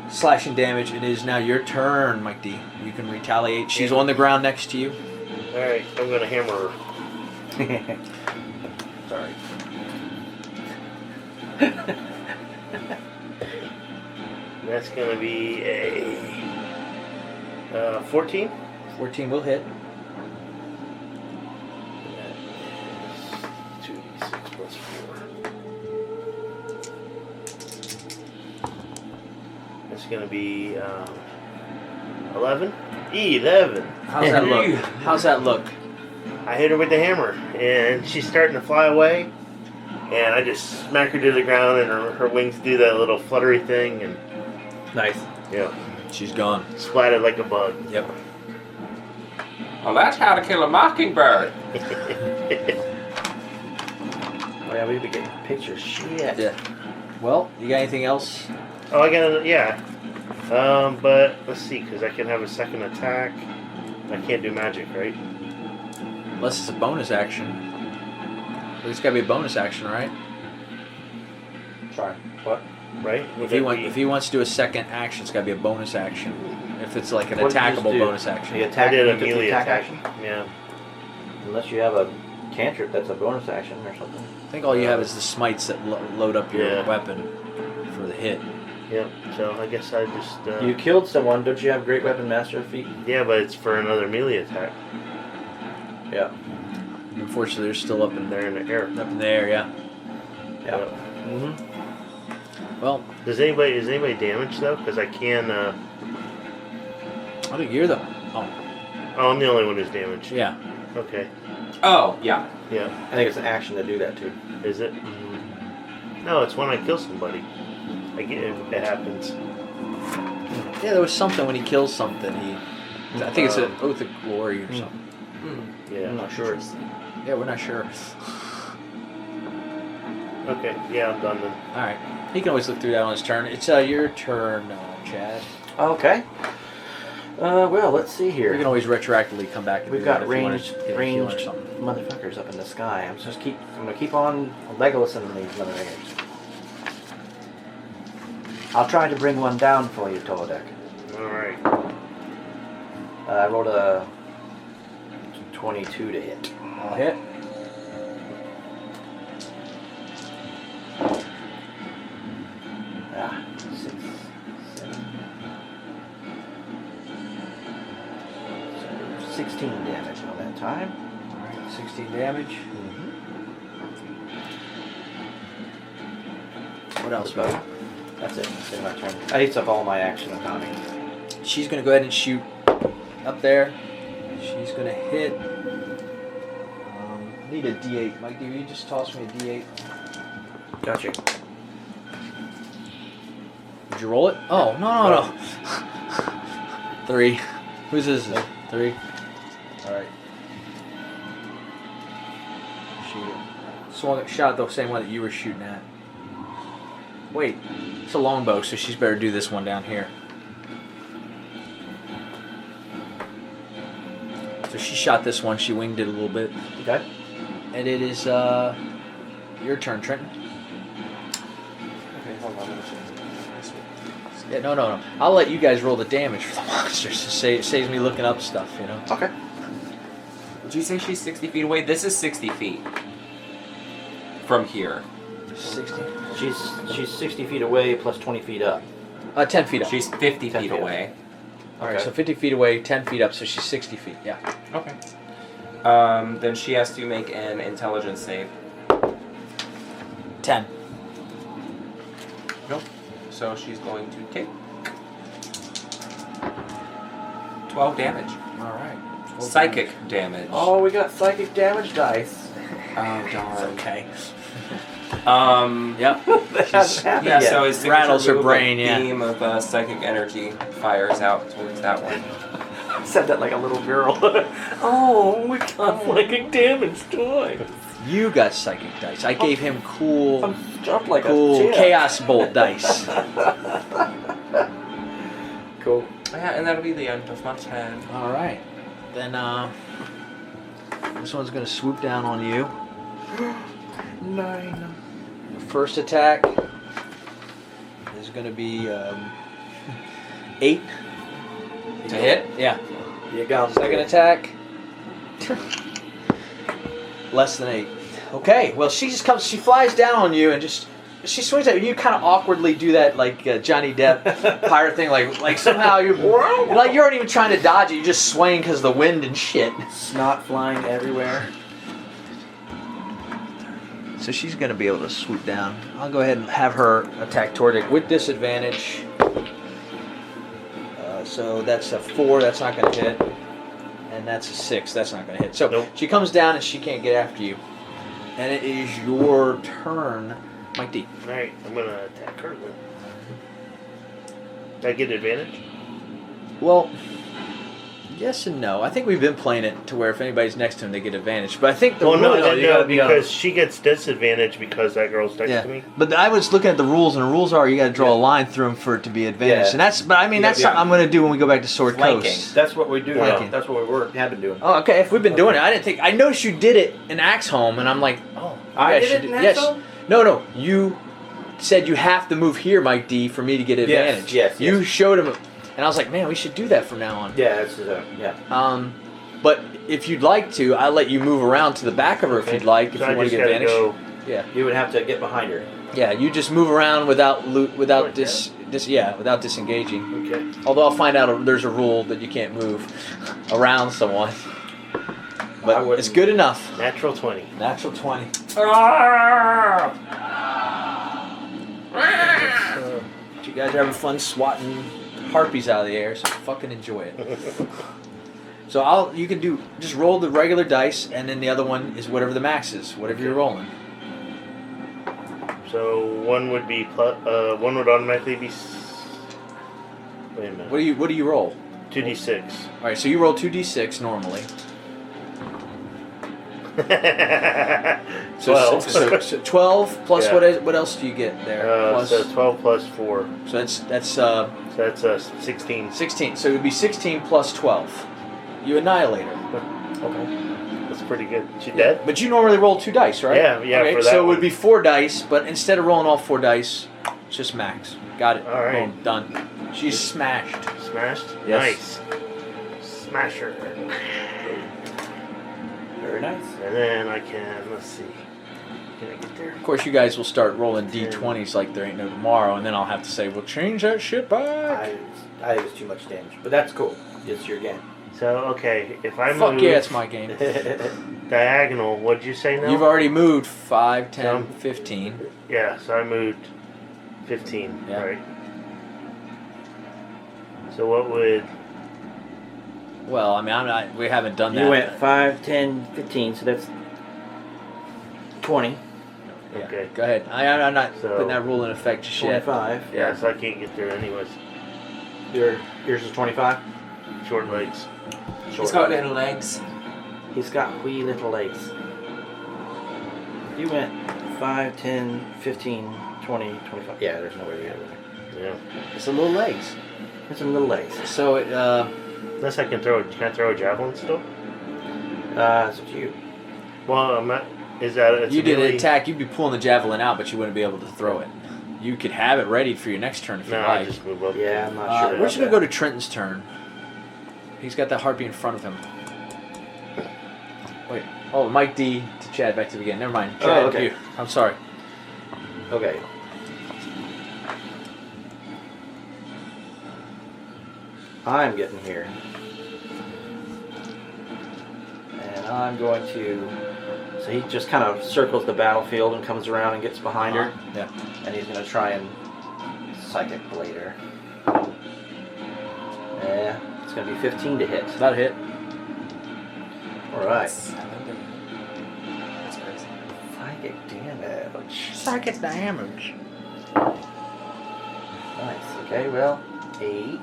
slashing damage. It is now your turn, Mike D. You can retaliate. She's on the ground next to you. All right, I'm gonna hammer her. Sorry. That's gonna be a 14. 14 will hit. 2d6 plus 4. That's gonna be 11. 11. How's that look? How's that look? I hit her with the hammer, and she's starting to fly away. And I just smack her to the ground, and her wings do that little fluttery thing, and Nice. yeah, She's gone. splattered like a bug. Yep. Well, that's how to kill a mockingbird. Oh yeah, we'd be getting pictures. Shit. Yeah. Well, you got anything else? Oh, I got yeah. But let's see, because I can have a second attack. I can't do magic, right? Unless it's a bonus action. It's got to be a bonus action, right? Sorry. What? Right? If he wants to do a second action, it's got to be a bonus action. If it's like an What did you just attackable do? bonus action. The I attack. did you a took the melee attack. action. Yeah. Unless you have a cantrip, that's a bonus action or something. I think all you have is the smites that load up your Yeah. weapon for the hit. Yep. So I guess I just. You killed someone. Don't you have Great Weapon Master feat? Yeah, but it's for another melee attack. Yeah. Unfortunately, they're still up in They're in the air. Up in the air, yeah. Yeah. Yep. Mm-hmm. Well, Is anybody damaged though? Because I can. I think you're the. Oh, Oh, I'm the only one who's damaged. yeah. Okay. Oh, yeah. Yeah. I think it's an action to do that too. Is it? No, it's when I kill somebody. I get it. It happens. Yeah, there was something when he kills something. I think it's an Oath of Glory or something. Yeah. I'm not sure. Yeah, we're not sure. Okay. Yeah, I'm done then. All right. He can always look through that on his turn. It's your turn, Chad. Okay. Well, let's see You here. can always retroactively come back and We've do got that if you want ranged, to get a healing or ranged something. motherfuckers up in the sky. I'm gonna keep on Legolasing these motherfuckers. I'll try to bring one down for you, Tolodek. All right. I rolled a 22 to hit. I'll hit. Ah, 6, 7, 16 damage on that time. All right, 16 damage. What else, buddy? That's it. That's my turn. I used up all my action economy. She's going to go ahead and shoot up there. She's going to hit. Need a D8. Mike, do you just toss me a D8? Gotcha. Did you roll it? Oh, no. 3. Whose is this? 3. Alright. Shoot it. Shot the same one that you were shooting at. Wait. It's a longbow, so she's better do this one down here. So she shot this one. She winged it a little bit. Okay. And it is your turn, Trenton. Okay, hold on. Let me check. Yeah, no. I'll let you guys roll the damage for the monsters. It saves me looking up stuff, you know. Okay. Did you say she's 60 feet away? This is 60 feet from here. 60. She's 60 feet away plus 20 feet up. 10 feet up. She's 50 10 feet feet away. All right, Okay. so 50 feet away, 10 feet up, so she's 60 feet. Yeah. Okay. Then she has to make an intelligence save. 10. Nope. So she's going to take 12 damage. All right. Psychic damage. Oh, we got psychic damage dice. Oh, darn. Okay. Yep. Hasn't happened Yeah, yet. so his signature Rattles her move, brain, a yeah. beam of psychic energy fires out towards that one. Said that like a little girl. Oh, we got psychic damage twice. You got psychic dice. I gave him cool I'm jumped like a chip. chaos bolt dice. Cool. Yeah, and that'll be the end of my turn. All right. Then this one's going to swoop down on you. 9. First attack is going to be 8. To hit? Yeah. You got Second attack. Less than 8. Okay, well she just comes, she flies down on you and just, she swings at you. You kind of awkwardly do that like Johnny Depp pirate thing, like somehow you aren't even trying to dodge it. You just swing because of the wind and shit. Snot flying everywhere. So she's going to be able to swoop down. I'll go ahead and have her attack toward it with disadvantage. So that's a 4. That's not going to hit. And that's a 6. That's not going to hit. So Nope. she comes down and she can't get after you. And it is your turn, Mike D. All right. I'm gonna attack her then. Did I get advantage? Well, yes and no. I think we've been playing it to where if anybody's next to him, they get advantage. But I think the Well, no, rule- you gotta be on- because she gets disadvantage because that girl's next yeah. to me. But I was looking at the rules, and the rules are you got to draw a line through them for it to be advantage. Yeah. And that's, but I mean, that's Yeah. something I'm going to do when we go back to Sword Flanking. Coast. That's what we do. Flanking. That's what we have been doing. Oh, okay. If we've been doing it, I didn't think. I noticed you did it in Axe Home, and I'm like, oh, you I guys did should it do- in yes. Axe-Home? No. You said you have to move here, Mike D, for me to get advantage. yes, You yes. showed him, and I was like, man, we should do that from now on. Yeah, that's yeah. But if you'd like to, I'll let you move around to the back of her if Okay. you'd like, if So you I want to just get gotta advantage. go. Yeah. You would have to get behind her. Yeah, you just move around without Like this without disengaging. Okay. Although I'll find out there's a rule that you can't move around someone. But it's good enough. Natural 20. Natural 20. You guys are having fun swatting harpies out of the air, so fucking enjoy it. So you can just roll the regular dice, and then the other one is whatever the max is, whatever you're rolling. So one would be one would automatically be. Wait a minute. What do you roll? 2d6. All right, so you roll 2d6 normally. 12. So 12 plus Yeah. what else do you get there? So 12 plus 4. So that's So that's 16. 16. So it would be 16 plus 12. You annihilate her. Okay. That's pretty good. She dead? But you normally roll 2 dice, right? Yeah, Okay, for that so it one. would be 4 dice, but instead of rolling all 4 dice, it's just max. Got it. All right. Boom, done. She's smashed. Smashed? Yes. Nice. Smasher. Very nice. And then I can, let's see. Can I get there? Of course, you guys will start rolling d20s like there ain't no tomorrow, and then I'll have to say, well, change that shit back. I was too much damage, but that's cool. It's your game. So, okay, if I Fuck move yeah, it's my game. diagonal, what'd you say now? You've already moved 5, 10, Um, 15. Yeah, so I moved 15, Yeah. right? So what would... Well, I mean, we haven't done that. You went 5, 10, 15, so that's 20. Yeah, Okay. go ahead. I'm not So- putting that rule in effect just yet. 25. Yeah, so I can't get there anyways. Yours is 25. Short legs. He's got little legs. He's got wee little legs. You went 5, 10, 15, 20, 25. Yeah, there's no way to get over there. Yeah. It's the little legs. There's some little legs. So Unless I can throw a javelin still? It's up to you. Well, I'm not... Is that... It's you did an really- attack, you'd be pulling the javelin out, but you wouldn't be able to throw it. You could have it ready for your next turn if you No, I like. just move up. Yeah, I'm not sure. We're just going to go to Trenton's turn. He's got that harpy in front of him. Wait. Oh, Mike D to Chad back to the beginning. Never mind. Chad, okay. you. I'm sorry. Okay. I'm getting here. And I'm going to... So he just kind of circles the battlefield and comes around and gets behind her. Yeah. And he's going to try and Psychic Blade her. Yeah, it's going to be 15 to hit. Not a hit. Alright. That's crazy. Psychic damage. Psychic damage. Nice. Okay, well, 8,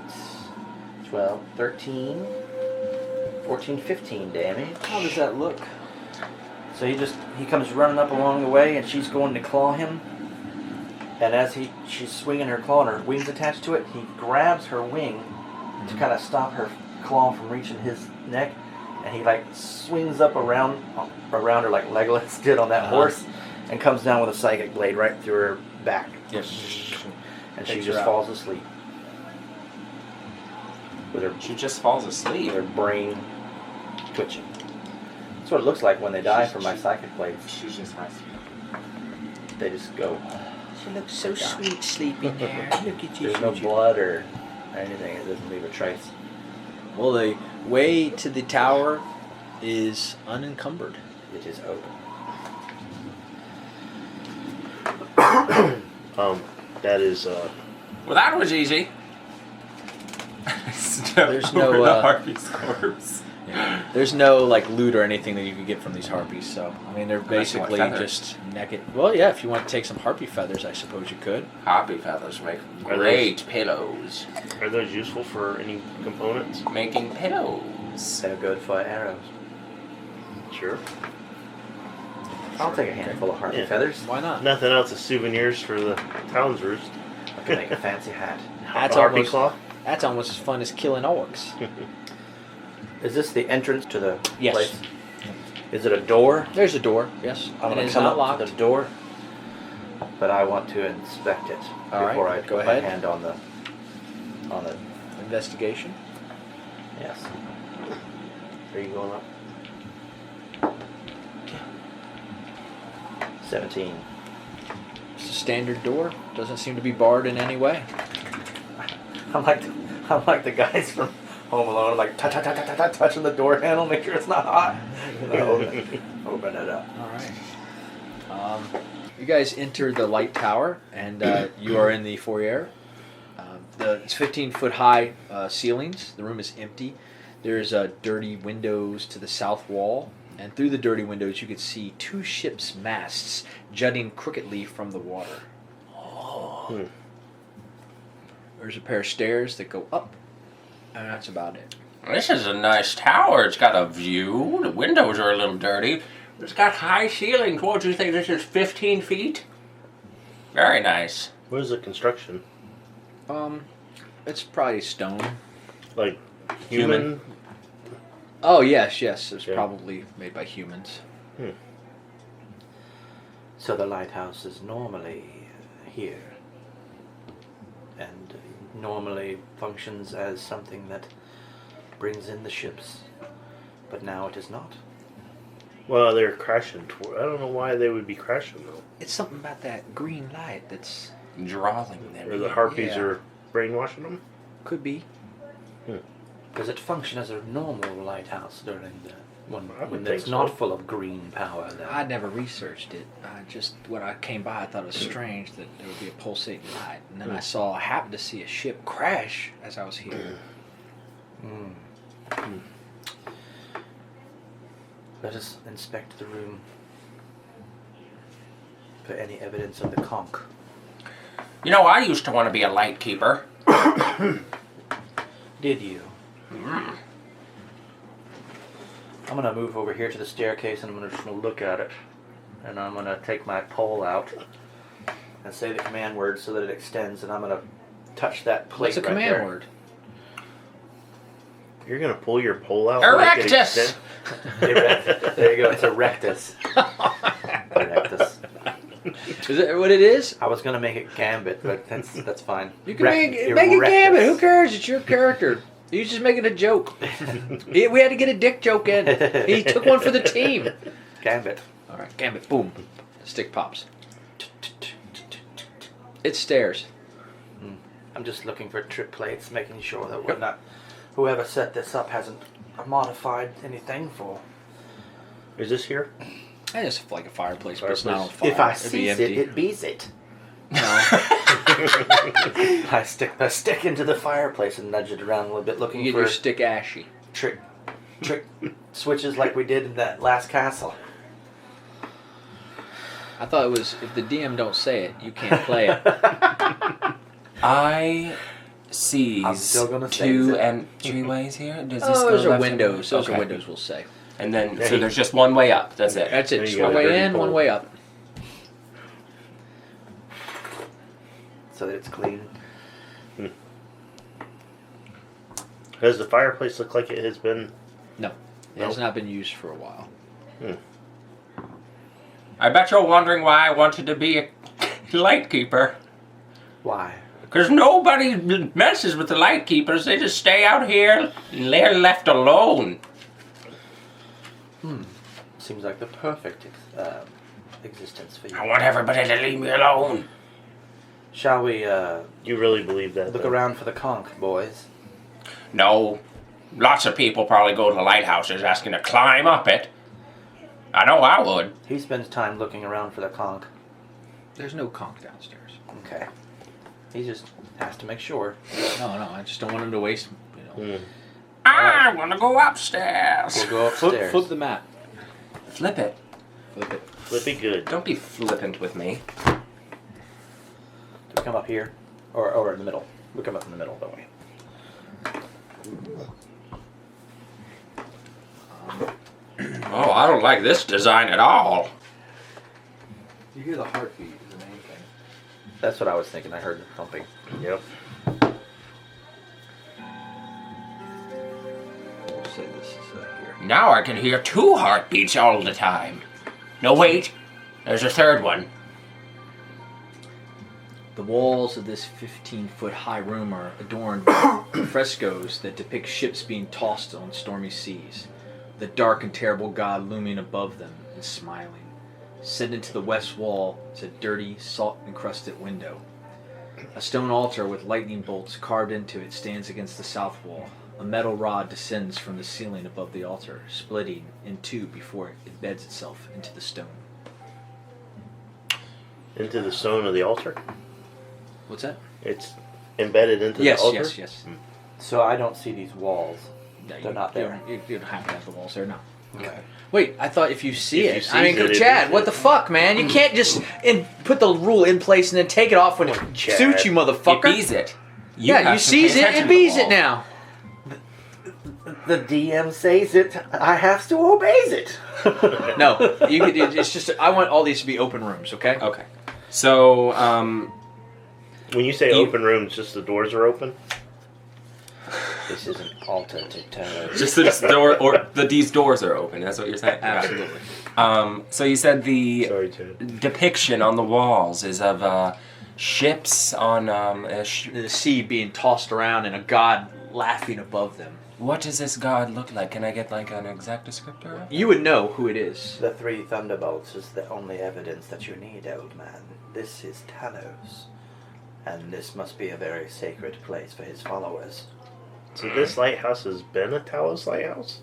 12, 13, 14, 15 damage. How does that look? So he comes running up along the way, and she's going to claw him. And as she's swinging her claw and her wings attached to it, he grabs her wing to kind of stop her claw from reaching his neck, and he like swings up around her like Legolas did on that horse, and comes down with a psychic blade right through her back. Yes. And she Takes her just out. falls asleep. With her She just falls asleep. her brain twitching. That's what it looks like when they die from my psychic blades. She just has. They just go. She looks so sweet sleeping there. Look at you. There's no blood or anything. It doesn't leave a trace. Well, the way to the tower is unencumbered. It is open. That is, Well, that was easy. There's no, the harpy's corpse. There's no like loot or anything that you can get from these harpies. So I mean, they're Unless you want basically feathers. just naked. Well, yeah, if you want to take some harpy feathers, I suppose you could. Harpy feathers make Are great pillows. are those useful for any components? Making pillows. They're good for arrows. Sure. I'll take a handful of harpy Yeah. feathers. Why not? Nothing else is souvenirs for the Talon's Roost. I can make a fancy hat. That's A harpy almost claw? that's almost as fun as killing orcs. Is this the entrance to the Yes. place? Is it a door? There's a door. Yes, I'm it going is to come not up locked. to the door, but I want to inspect it All right, before I go put my ahead. hand on the. Investigation. Yes. Are you going up? 17. It's a standard door. Doesn't seem to be barred in any way. I'm like the guys from Home Alone. I'm like touching the door handle, make sure it's not hot. Open it up. All right. You guys enter the light tower, and you are in the foyer. It's 15-foot high ceilings. The room is empty. There's dirty windows to the south wall, and through the dirty windows you could see 2 ships' masts jutting crookedly from the water. There's a pair of stairs that go up, and that's about it. This is a nice tower. It's got a view. The windows are a little dirty. It's got high ceilings. What do you think? This is 15 feet? Very nice. What is the construction? It's probably stone. Like human? Oh, yes. It's Yeah. probably made by humans. So the lighthouse is normally here, and normally functions as something that brings in the ships, but now it is not. Well, they're crashing. I don't know why they would be crashing though. It's something about that green light that's... Drawing them. Or the harpies Yeah. are brainwashing them. Could be. Does it function as a normal lighthouse during the I when would it's think not so. full of green power? Then I never researched it. Just when I came by, I thought it was strange that there would be a pulsating light. And then I happened to see a ship crash as I was here. Let us inspect the room for any evidence of the conch. You know, I used to want to be a light keeper. Did you? I'm gonna move over here to the staircase and I'm just gonna look at it. And I'm gonna take my pole out and say the command word so that it extends, and I'm gonna touch that plate What's a right command there. word? You're gonna pull your pole out. and make it Erectus! extend? There you go, it's a rectus. Erectus. Is that what it is? I was gonna make it gambit, but that's fine. You can make it gambit. Who cares? It's your character. He's just making a joke. We had to get a dick joke in. He took one for the team. Gambit. All right, gambit. Boom. The stick pops. It stares. I'm just looking for trip plates, making sure that we're not. Whoever set this up hasn't modified anything for. Is this here? And it's like a fireplace, but it's not on Fireplace. fire. If I It'd be seize empty. it bees it. No. I stick into the fireplace and nudge it around a little bit, looking You get for your stick ashy. trick switches like we did in that last castle. I thought it was if the DM don't say it, you can't play it. I I'm sees still gonna say 2 it. entryways here. Does this go Those are left and windows. right? Those are Okay. windows. We'll say. And then, Yeah, so there's just one way up. That's it. That's it. There Just you one go, way dirty in, one pole. way up. So that it's clean. Does the fireplace look like it has been? No, it has not been used for a while. I bet you're wondering why I wanted to be a light keeper. Why? Because nobody messes with the light keepers. They just stay out here and they're left alone. Seems like the perfect existence for you. I want everybody to leave me alone. Shall we You really believe that? look though? around for the conch, boys? No. Lots of people probably go to the lighthouses asking to climb up it. I know I would. He spends time looking around for the conch. There's no conch downstairs. Okay. He just has to make sure. No, I just don't want him to waste. I want to go upstairs. We'll go upstairs. Flip the map. Flip it. Flip it. Flippy good. Don't be flippant with me. Do we come up here? Or in the middle? We come up in the middle, don't we? Oh, I don't like this design at all. You hear the heartbeat is the main thing. That's what I was thinking. I heard the thumping. Yep. We'll say this is here. Now I can hear 2 heartbeats all the time. No, wait. There's a third one. The walls of this 15-foot high room are adorned with frescoes that depict ships being tossed on stormy seas. The dark and terrible god looming above them and smiling. Set into the west wall is a dirty, salt-encrusted window. A stone altar with lightning bolts carved into it stands against the south wall. A metal rod descends from the ceiling above the altar, splitting in two before it embeds itself into the stone. Into the stone of the altar? What's that? It's embedded into Yes, the altar? yes. So I don't see these walls. No, They're not there. You don't have to have the walls there, no. Okay. Wait, I thought if you see If you it. see I mean, it, Chad, what the fuck, man? You can't just put the rule in place and then take it off when it Chad. suits you, It mother-fucker. bees it. Yeah, have you to seize pay it, attention it to the bees it wall. now. The DM says it. I have to obey it. No, it's just, I want all these to be open rooms, okay? Okay. So, When you say You- open rooms, just the doors are open? This is an altar to Talos. just this door, or these doors are open. That's what you're saying. Absolutely. So you said the Sorry, Ted. depiction on the walls is of ships on The sea being tossed around and a god laughing above them. What does this god look like? Can I get like an exact descriptor of it? You would know who it is. The three thunderbolts is the only evidence that you need, old man. This is Talos. And this must be a very sacred place for his followers. So this lighthouse has been a Talos Lighthouse?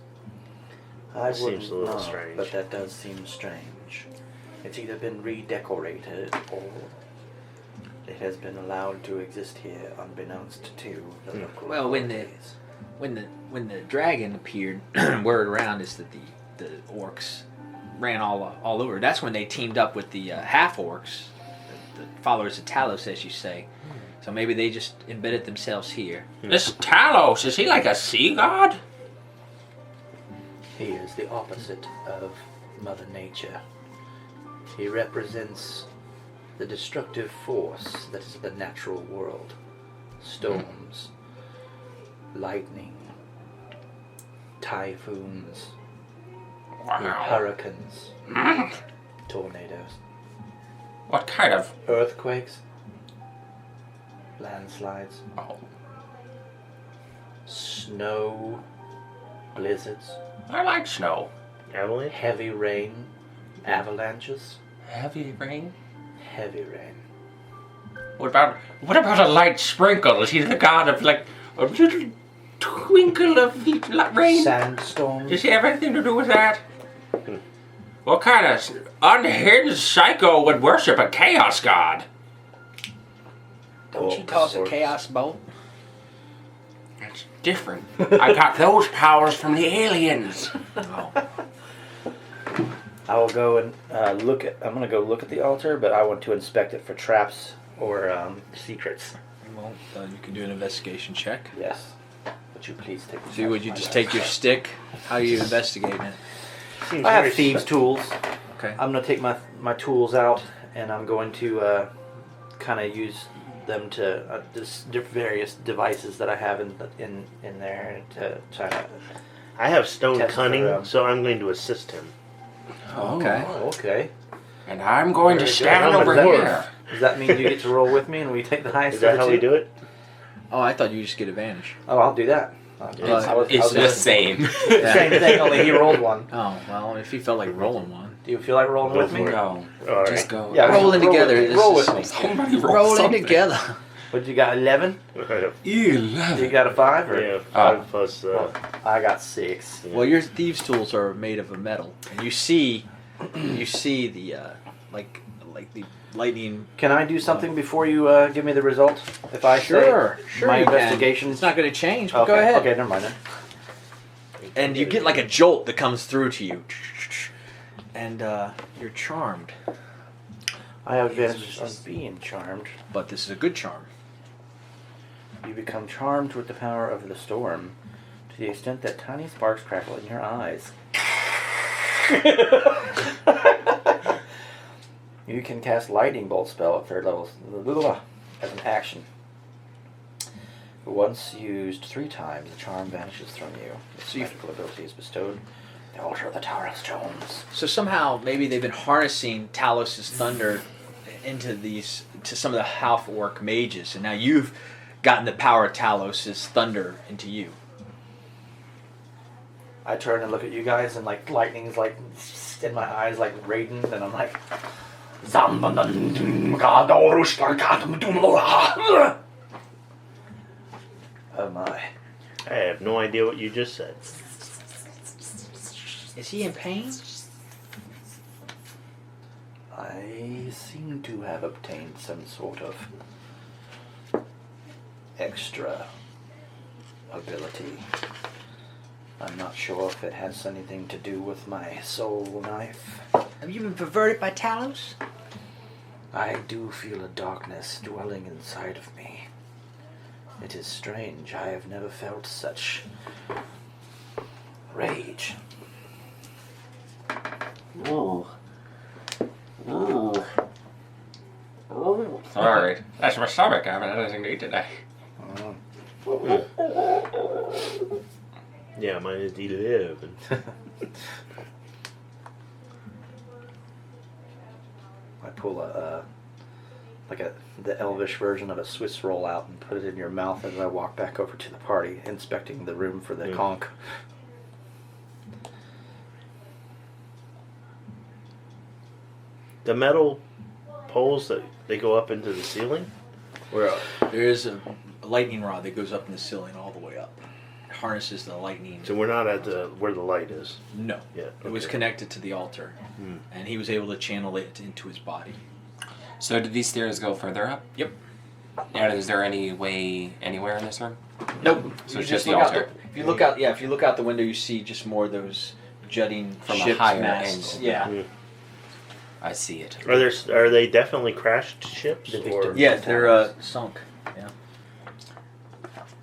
I That wouldn't seems a little know, strange. but that does seem strange. It's either been redecorated or it has been allowed to exist here unbeknownst to the local Well, when the authorities. when the dragon appeared, word around is that the orcs ran all over. That's when they teamed up with the half orcs, the followers of Talos, as you say. So maybe they just embedded themselves here. This Talos, is he like a sea god? He is the opposite of Mother Nature. He represents the destructive force that is the natural world. Storms, lightning, typhoons, Wow. hurricanes, tornadoes, What kind of... earthquakes, landslides, Oh, snow, blizzards, I like snow. Avalanche? heavy rain, avalanches, Heavy rain? heavy rain. What about a light sprinkle? Is he the god of like a little twinkle of rain? Sandstorms. Does he have anything to do with that? What kind of unhinged psycho would worship a chaos god? Don't you toss a chaos bolt? That's different. I got those powers from the aliens. Oh. I will go and I'm going to go look at the altar, but I want to inspect it for traps or secrets. Well, you can do an investigation check. Yes. Would you please take the See, would you just take your stick? How are you investigating it? Seems I have very thieves' tools. Okay. I'm going to take my tools out, and I'm going to kind of use them to various devices that I have in there to try to. I have stone Test cunning, for, so I'm going to assist him. Okay. Oh, okay. And I'm going to Very good. stand I'm a over dwarf. here. Does that mean you get to roll with me and we take the highest? Is that of the how two? we do it? Oh, I thought you just get advantage. Oh, I'll do that. It's the same. Same thing, only he rolled one. Oh, well, if you felt like rolling one. Do you feel like rolling Go with me? for it. No. All Just right. go. Yeah, Rolling roll together, With me. this Roll is- with me. Somebody roll Rolling something. together. What you got? 11? 11. You got a 5? Or? Yeah, 5 plus. Well, I got 6. Yeah. Well, your thieves' tools are made of a metal, and you see the like the lightning. Can I do something before you give me the result? If I Sure, say sure. my you can. investigation. It's not going to change. But Okay. go ahead. Okay, never mind then. And you get like a jolt that comes through to you, and you're charmed. I have advantage of being charmed. But this is a good charm. You become charmed with the power of the storm to the extent that tiny sparks crackle in your eyes. You can cast lightning bolt spell at third levels as an action. Once used 3 times, the charm vanishes from you. Its magical ability is bestowed. The altar of the Tower of Stones. So somehow maybe they've been harnessing Talos' thunder to some of the half orc mages, and now you've gotten the power of Talos' thunder into you. I turn and look at you guys, and like lightning's like in my eyes, like radiant, and I'm like, Oh my. I have no idea what you just said. Is he in pain? I seem to have obtained some sort of extra ability. I'm not sure if it has anything to do with my soul knife. Have you been perverted by Talos? I do feel a darkness dwelling inside of me. It is strange. I have never felt such rage. Ooh. Ooh. Ooh. Sorry. That's my stomach. I haven't had anything to eat today. Yeah, mine is D-Live. I pull the elvish version of a Swiss roll out and put it in your mouth as I walk back over to the party, inspecting the room for the conch. The metal poles that they go up into the ceiling? Where there is a lightning rod that goes up in the ceiling all the way up. It harnesses the lightning. So we're not at where the light is. No. Yeah. It was okay. connected to the altar, and he was able to channel it into his body. So did these stairs go further up? Yep. And is there any way anywhere in this room? Nope. So You it's just the look out altar. if you look out, if you look out the window, you see just more of those jutting From a ships higher masts. angle. Yeah. I see it. Are they definitely crashed ships? Or? Yeah, they're sunk. Yeah.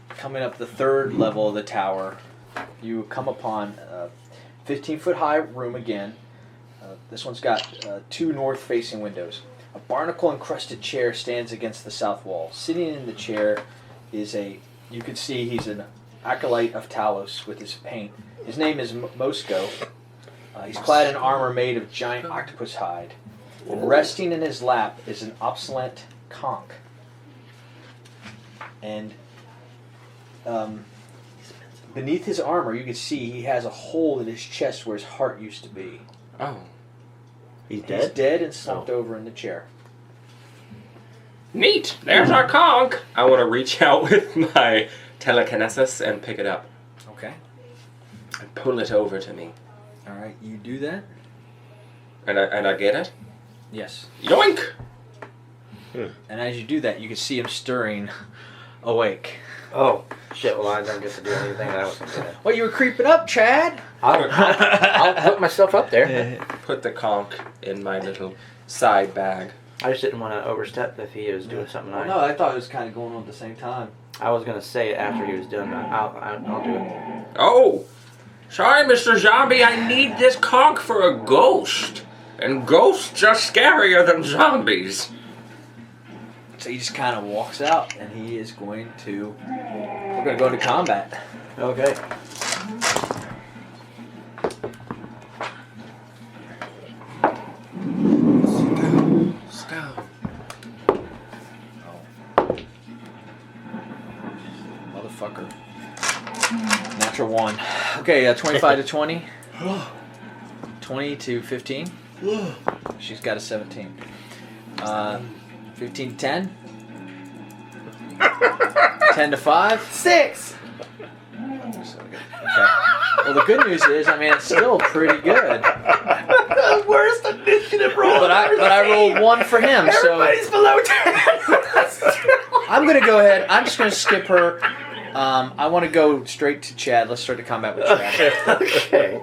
Coming up the third level of the tower, you come upon a 15-foot high room again. This one's got 2 north-facing windows. A barnacle-encrusted chair stands against the south wall. Sitting in the chair is you can see he's an acolyte of Talos with his paint. His name is Mosco. He's clad in armor made of giant octopus hide. And resting in his lap is an obsolete conch. And beneath his armor, you can see he has a hole in his chest where his heart used to be. Oh. He's He's dead? dead and slumped over in the chair. Neat! There's our conch! I want to reach out with my telekinesis and pick it up. Okay. And pull it over to me. All right, you do that? And I get it? Yes. Yoink! And as you do that, you can see him stirring awake. Oh, shit, well I don't get to do anything that I wasn't doing. Well, you were creeping up, Chad. I'll hook myself up there. Put the conch in my little side bag. I just didn't want to overstep if he was doing something Well, no, I thought it was kind of going on at the same time. I was going to say it after he was done, but I'll do it. Oh! Sorry, Mr. Zombie, I need this conch for a ghost. And ghosts are scarier than zombies. So he just kind of walks out, and he is going to... We're going to go into combat. Okay. Stop. Motherfucker. Natural 1. Okay, 25 to 20. 20 to 15. She's got a 17. 15 to 10. 10 to 5. 6! Okay. Well, the good news is, I mean, it's still pretty good. The worst initiative roll. But I rolled 1 for him, so Everybody's below 10. I'm gonna go ahead. I'm just gonna skip her. I want to go straight to Chad. Let's start the combat with Chad. Okay.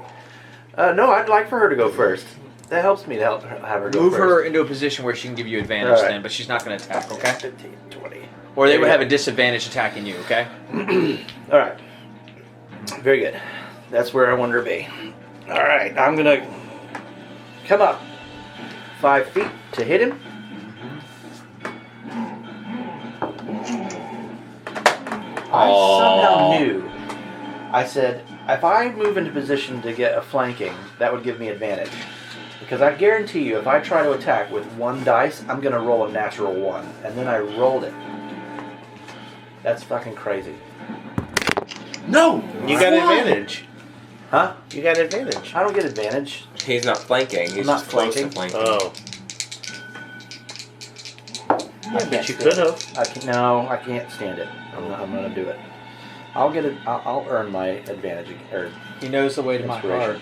No, I'd like for her to go first. That helps me to have her go Move first. her into a position where she can give you advantage All right. then, but she's not going to attack, okay? 15, 20. Or they There would you have go. a disadvantage attacking you, okay? All right. Very good. That's where I want her to be. All right. I'm going to come up 5 feet to hit him. I somehow knew. I said, if I move into position to get a flanking, that would give me advantage. Because I guarantee you, if I try to attack with 1 dice, I'm going to roll a natural 1. And then I rolled it. That's fucking crazy. No! You got Why? advantage. Huh? You got advantage. I don't get advantage. He's not flanking. He's I'm not just close to flanking. flanking. Oh. Yeah, but you could have. I can't stand it. I'm gonna do it. I'll get it. I'll earn my advantage. Or He knows the way to my heart. inspiration.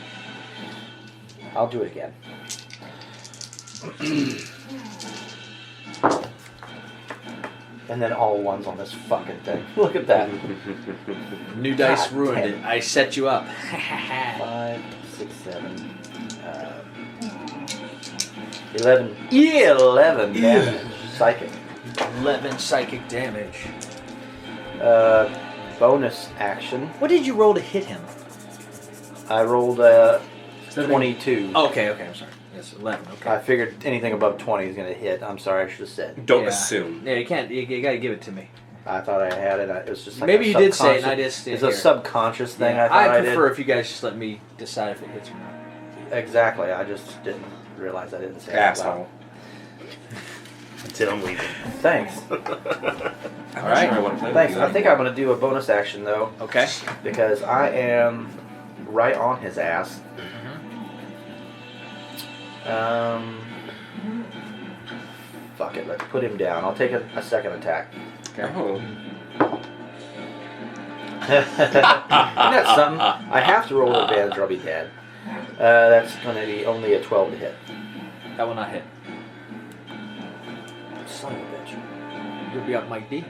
I'll do it again. And then all ones on this fucking thing. Look at that. New dice God ruined damn. it. I set you up. 5, 6, 7, 11. Yeah, 11 damage. Psychic. 11 psychic damage. Bonus action. What did you roll to hit him? I rolled 22. Okay, I'm sorry. Yes, 11. Okay. I figured anything above 20 is going to hit. I'm sorry, I should have said. Don't Yeah. assume. Yeah, you can't. You got to give it to me. I thought I had it. It was just like Maybe a you did say it, and I subconscious- just It's didn't a hear it. subconscious thing. Yeah, I thought I prefer did. if you guys just let me decide if it hits or not. Exactly. I just didn't realize I didn't say it out loud. Asshole. Until I'm leaving. Thanks. I'm All right. Sure I want to play Thanks. with you I think I'm going to do a bonus action though, Okay. because I am right on his ass. Fuck it. Let's put him down. I'll take a second attack. Oh. That's something. I have to roll advantage or I'll be dead. That's going to be only a 12 to hit. That will not hit. Son of a bitch. You'll be up, Mike D.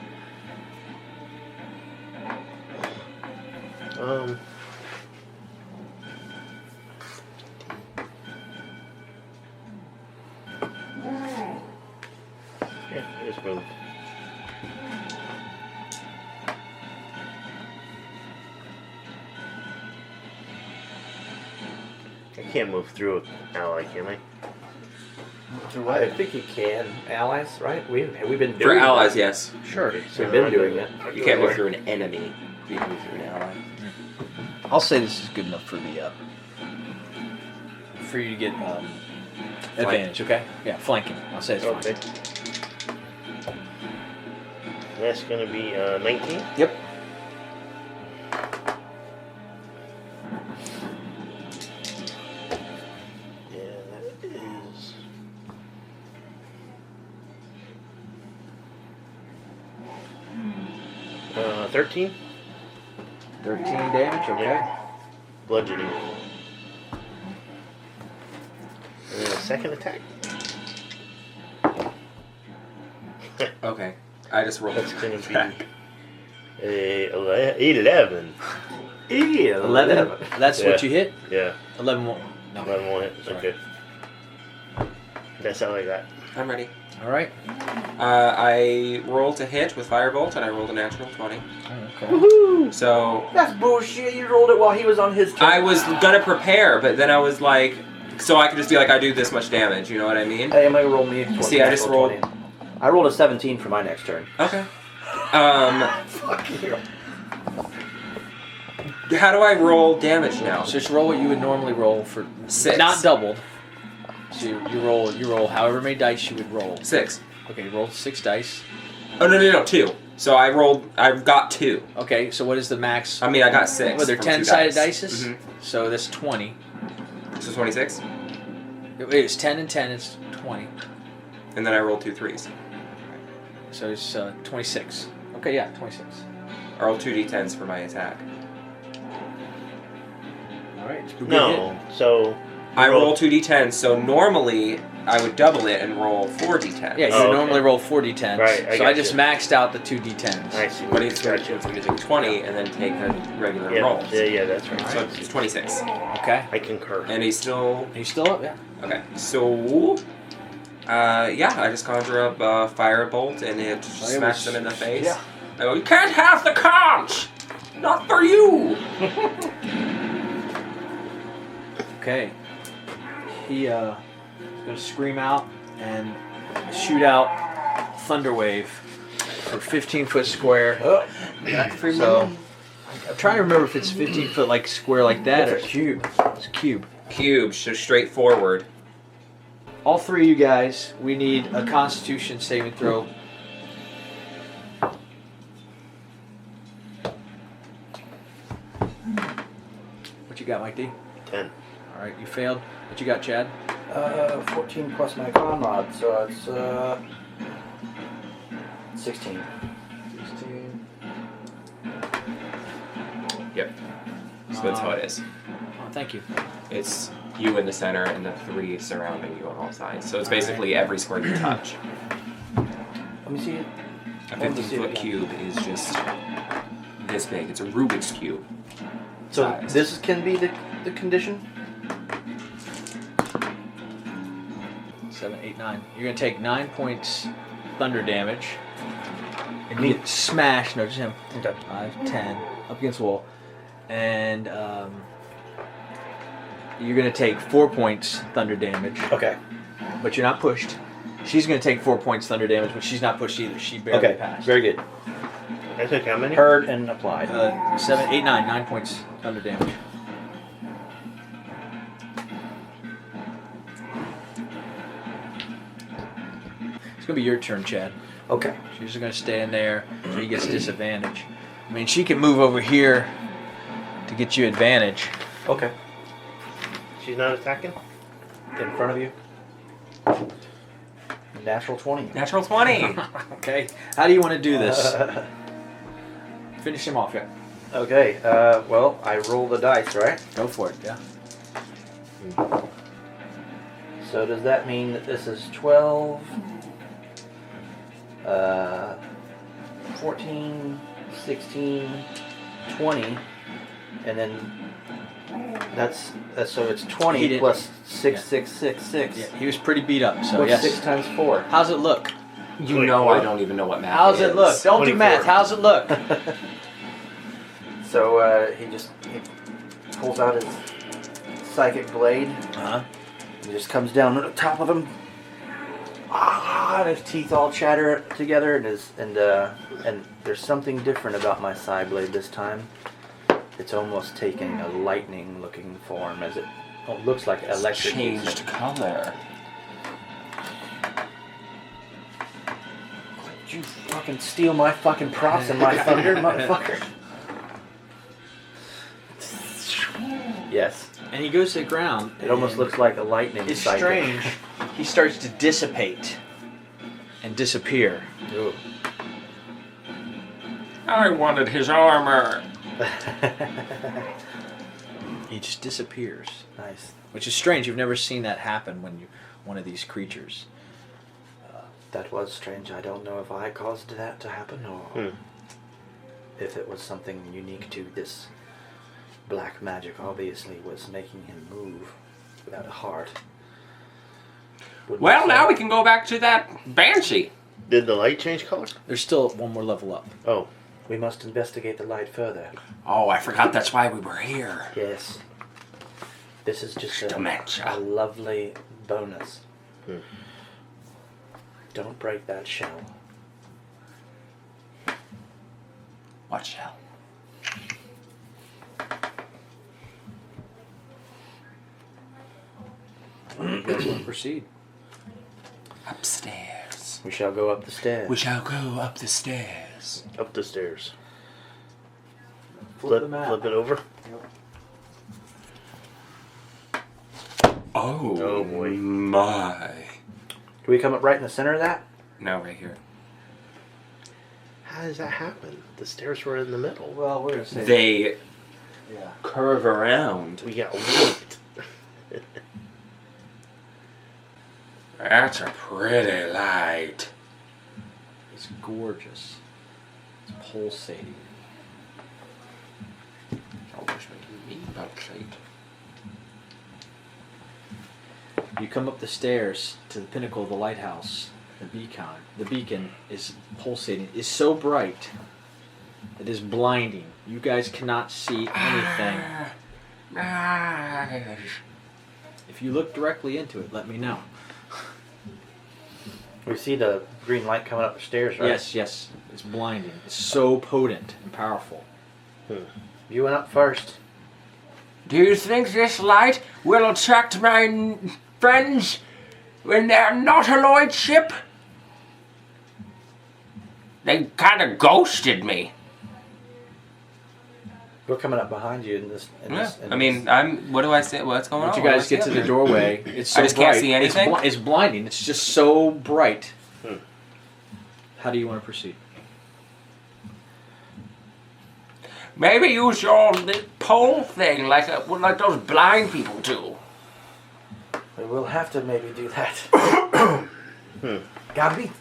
Yeah, just move. I can't move through an ally, can I? I think you can. Allies, right? We've been doing For allies, that. yes. Sure. We've been doing it. You can't move through an enemy. You can move through an ally. I'll say this is good enough for the for you to get advantage. Okay. Yeah, flanking. I'll say it's Okay. fine. That's gonna be 19. Yep. Yeah, that is. Uh, 13. 13 damage. Okay. Yeah. Bludgeoning. And then a second attack. Okay. I just rolled That's a gonna attack. be a 11. 11. That's what Yeah. you hit. Yeah, 11 won't. No. 11 won't hit. Sorry. Okay. That's all I got. I'm ready. All right. I rolled to hit with Firebolt, and I rolled a natural 20. Okay. Woohoo! So That's bullshit. You rolled it while he was on his turn. I was gonna prepare, but then I was like, so I could just be like, I do this much damage. You know what I mean? Hey, I'm gonna roll me. 20, See, I just natural rolled- 20. I rolled a 17 for my next turn. Okay. Fuck you. How do I roll damage now? So just roll what you would normally roll for 6. not doubled. So you roll however many dice you would roll. 6. Okay, you roll 6 dice. Oh no, 2. So I've got 2. Okay, so what is the max? I mean, I got 6. Well, they're from 2 10-sided dice. dices. Mhm. So that's 20. So 26, It's 10 and 10. It's 20. and then I rolled 2 3s. So it's 26. Okay, yeah, 26. I rolled 2 d10s for my attack. All right. It's a good No, hit. so. I roll 2 d10s, so normally I would double it and roll 4 d10s. Yeah, you Oh, okay. normally roll 4 d10s. Right, I so I got just you. maxed out the 2 d10s. I see. But it's Gotcha. going to take 20 and then take the regular Yeah, rolls. yeah, that's right. So it's 26. Okay. I concur. And he's still... Are you still up? Yeah. Okay, so... yeah, I just conjure up Firebolt and it smacks him in the face. Yeah. I go, you can't have the conch! Not for you! Okay. He is gonna scream out and shoot out Thunderwave for 15-foot square. Oh, So I'm trying to remember if it's 15-foot like square like that or that's a cube. it's a cube. Cube, so straight forward. All three of you guys, we need a Constitution saving throw. What you got, Mike D? 10. All right, you failed. What you got, Chad? 14 plus my con mod, so it's 16. 16. Yep. So that's how it is. Oh, thank you. It's you in the center and the 3 surrounding you on all sides. So it's basically every square you touch. Let me see it. A Let me see it 15-foot again. cube is just this big. It's a Rubik's cube. So size. this can be the condition? 7, 8, 9. You're going to take 9 points thunder damage. And you get smashed. No, just him. Okay. 5, 10. Up against the wall. And you're going to take 4 points thunder damage. Okay. But you're not pushed. She's going to take 4 points thunder damage, but she's not pushed either. She barely Okay. passed. Very good. I took how many? Heard and applied. 7, 8, 9. 9 points thunder damage. It's going to be your turn, Chad. Okay. She's just going to stay in there so he gets disadvantage. I mean, she can move over here to get you advantage. Okay. She's not attacking? In front of you. Natural 20. Natural 20! Okay. How do you want to do this? Finish him off, yeah. Okay. Well, I roll the dice, right? Go for it, yeah. So does that mean that this is 12, 14, 16, 20, and then that's so it's He 20 didn't- plus 6, yeah. 6, 6, 6. Yeah, he was pretty beat up, so What's yes. 6 times 4? How's it look? You know I don't even know what math How's is. it look? Don't do 24. math. How's it look? So he pulls out his psychic blade Uh-huh. and just comes down on the top of him. Ah, and his teeth all chatter together, and there's something different about my side blade this time. It's almost taking a lightning-looking form, as it looks like It's electric. changed color. Did you fucking steal my fucking props and my thunder, motherfucker? Yes. And he goes to the ground. It almost and looks like a lightning It's psychic. strange. He starts to dissipate and disappear. Ooh. I wanted his armor. He just disappears, Nice. which is strange. You've never seen that happen when you one of these creatures. That was strange. I don't know if I caused that to happen or if it was something unique to this black magic. Obviously was making him move without a heart. Wouldn't Well, say- now we can go back to that banshee. Did the light change color? There's still one more level up. Oh. We must investigate the light further. Oh, I forgot that's why we were here. Yes. This is just Dementia. a lovely bonus. Hmm. Don't break that shell. What shell? You guys want to proceed? Upstairs. We shall go up the stairs. We shall go up the stairs. Up the stairs. Flip the map. Flip it over. Oh, Oh, boy. my. Can we come up right in the center of that? No, right here. How does that happen? The stairs were in the middle. Well, we're gonna say They Yeah. curve around. We got whooped. That's a pretty light. It's gorgeous. It's pulsating. I wish we could meet pulsate. You come up the stairs to the pinnacle of the lighthouse. The beacon is pulsating. It's so bright. It is blinding. You guys cannot see anything. If you look directly into it, let me know. we see the green light coming up the stairs, right? Yes, yes. It's blinding. It's so potent and powerful. You went up first. Do you think this light will attract my friends when they're not a Lloyd ship? They kind of ghosted me. We're coming up behind you in this. I mean, What do I say? What's going on? Once you What do I guys see get to up the here? doorway, it's so I just can't bright. see anything? It's blinding. It's just so bright. How do you want to proceed? Maybe use your pole thing like those blind people do. We will have to maybe do that. Gotta be.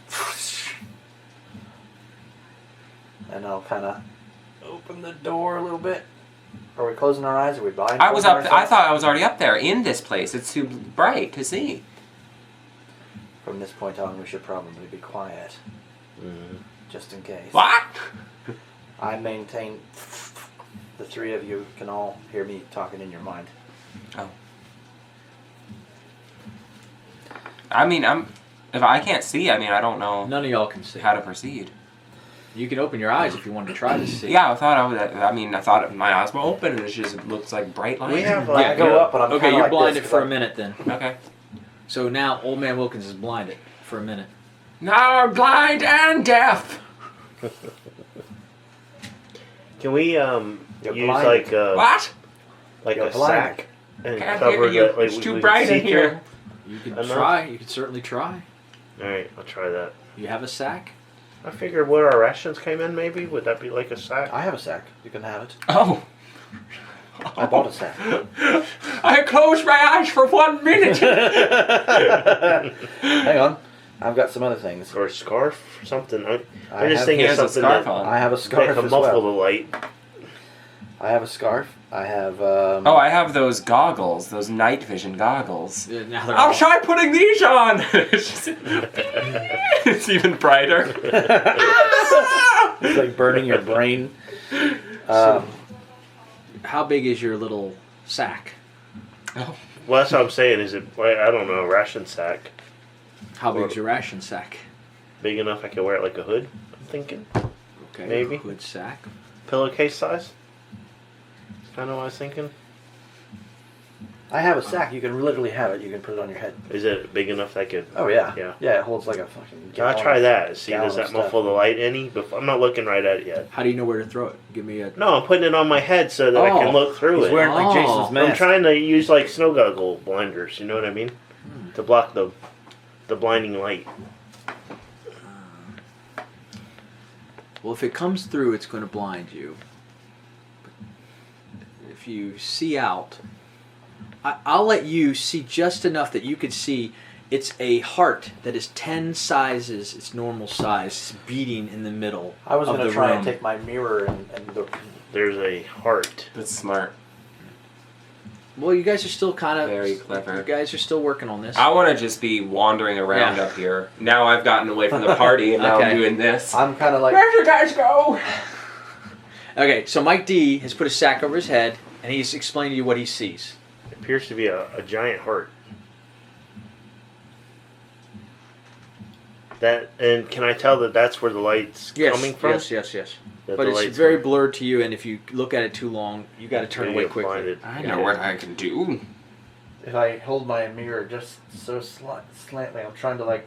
And I'll kind of open the door a little bit. Are we closing our eyes? Are we blind? I thought I was already up there in this place. It's too bright to see. From this point on, we should probably be quiet. Just in case. What? I maintain the three of you can all hear me talking in your mind. Oh. I mean, if I can't see, I mean, I don't know None of y'all can see. how to proceed. You can open your eyes if you want to try to see. Yeah, I thought my eyes were open and it looks like bright light. We have I go up, but I'm Okay, kinda you're like blinded this, for a 'cause minute then. Okay. So now Old Man Wilkins is blinded for a minute. Now I'm blind and deaf. Can we You're use blinded. What? like You're a blinded. sack and Can't cover hear you. that? Like It's we too would bright in see here. You can Enough? try. You can certainly try. All right, I'll try that. You have a sack? I figured where our rations came in. Maybe would that be like a sack? I have a sack. You can have it. Oh. I bought a sack. I closed my eyes for 1 minute. Hang on. I've got some other things. Or a scarf, or something. I'm I just have- thinking He of has a something scarf that on. I have a scarf can as muffle well. the light. I have a scarf. I have. Oh, I have those goggles, those night vision goggles. Now they're I'll all- try putting these on. It's even brighter. It's like burning your brain. How big is your little sack? Well, that's what I'm saying. Is it? I don't know. A ration sack, How big is your ration sack? big enough I could wear it like a hood. I'm thinking Okay, Maybe. hood sack. pillowcase size. Kind of what I was thinking. I have a sack. You can literally have it. You can put it on your head. Is it big enough that I could? Oh yeah. Yeah. Yeah. It holds like a fucking. I'll try that. See, gallon does of that stuff. muffle the light any? I'm not looking right at it yet. How do you know where to throw it? Give me a. No, I'm putting it on my head so that I Oh, can look through He's it. wearing like Oh. Jason's I'm mask. trying to use like snow goggle blinders. You know what I mean? To block the blinding light. Well, if it comes through, it's going to blind you. If you see out, I'll let you see just enough that you can see it's a heart that is 10 sizes its normal size, beating in the middle I was of going the to try room. and take my mirror and There's a heart. That's smart. Well, you guys are still kind of Very clever. You guys are still working on this. I want to just be wandering around Yeah. up here. Now I've gotten away from the party and now Okay. I'm doing this. I'm kind of like. Where'd you guys go? Okay, so Mike D has put a sack over his head, and he's explained to you what he sees. It appears to be a giant heart. That and can I tell that that's where the light's coming from? Yes. That But the it's light's very blurred to you, and if you look at it too long, you got to turn You away get quickly. blinded. I know what I can do. If I hold my mirror just so slightly, I'm trying to like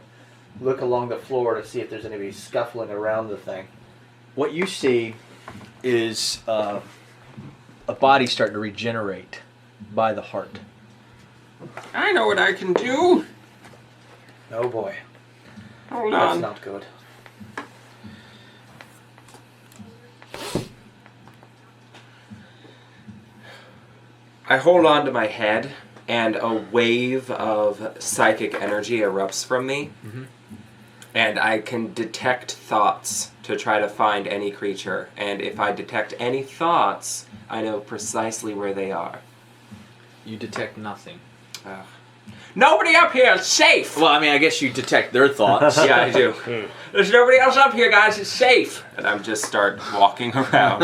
look along the floor to see if there's anybody scuffling around the thing. What you see is a body starting to regenerate by the heart. I know what I can do. Oh boy, Hold that's on. not good. I hold on to my head, and a wave of psychic energy erupts from me. Mhm. And I can detect thoughts to try to find any creature. And if I detect any thoughts, I know precisely where they are. You detect nothing. Ugh. Nobody up here. It's safe. Well, I mean, I guess you detect their thoughts. Yeah, I do. There's nobody else up here, guys. It's safe. And I just start walking around,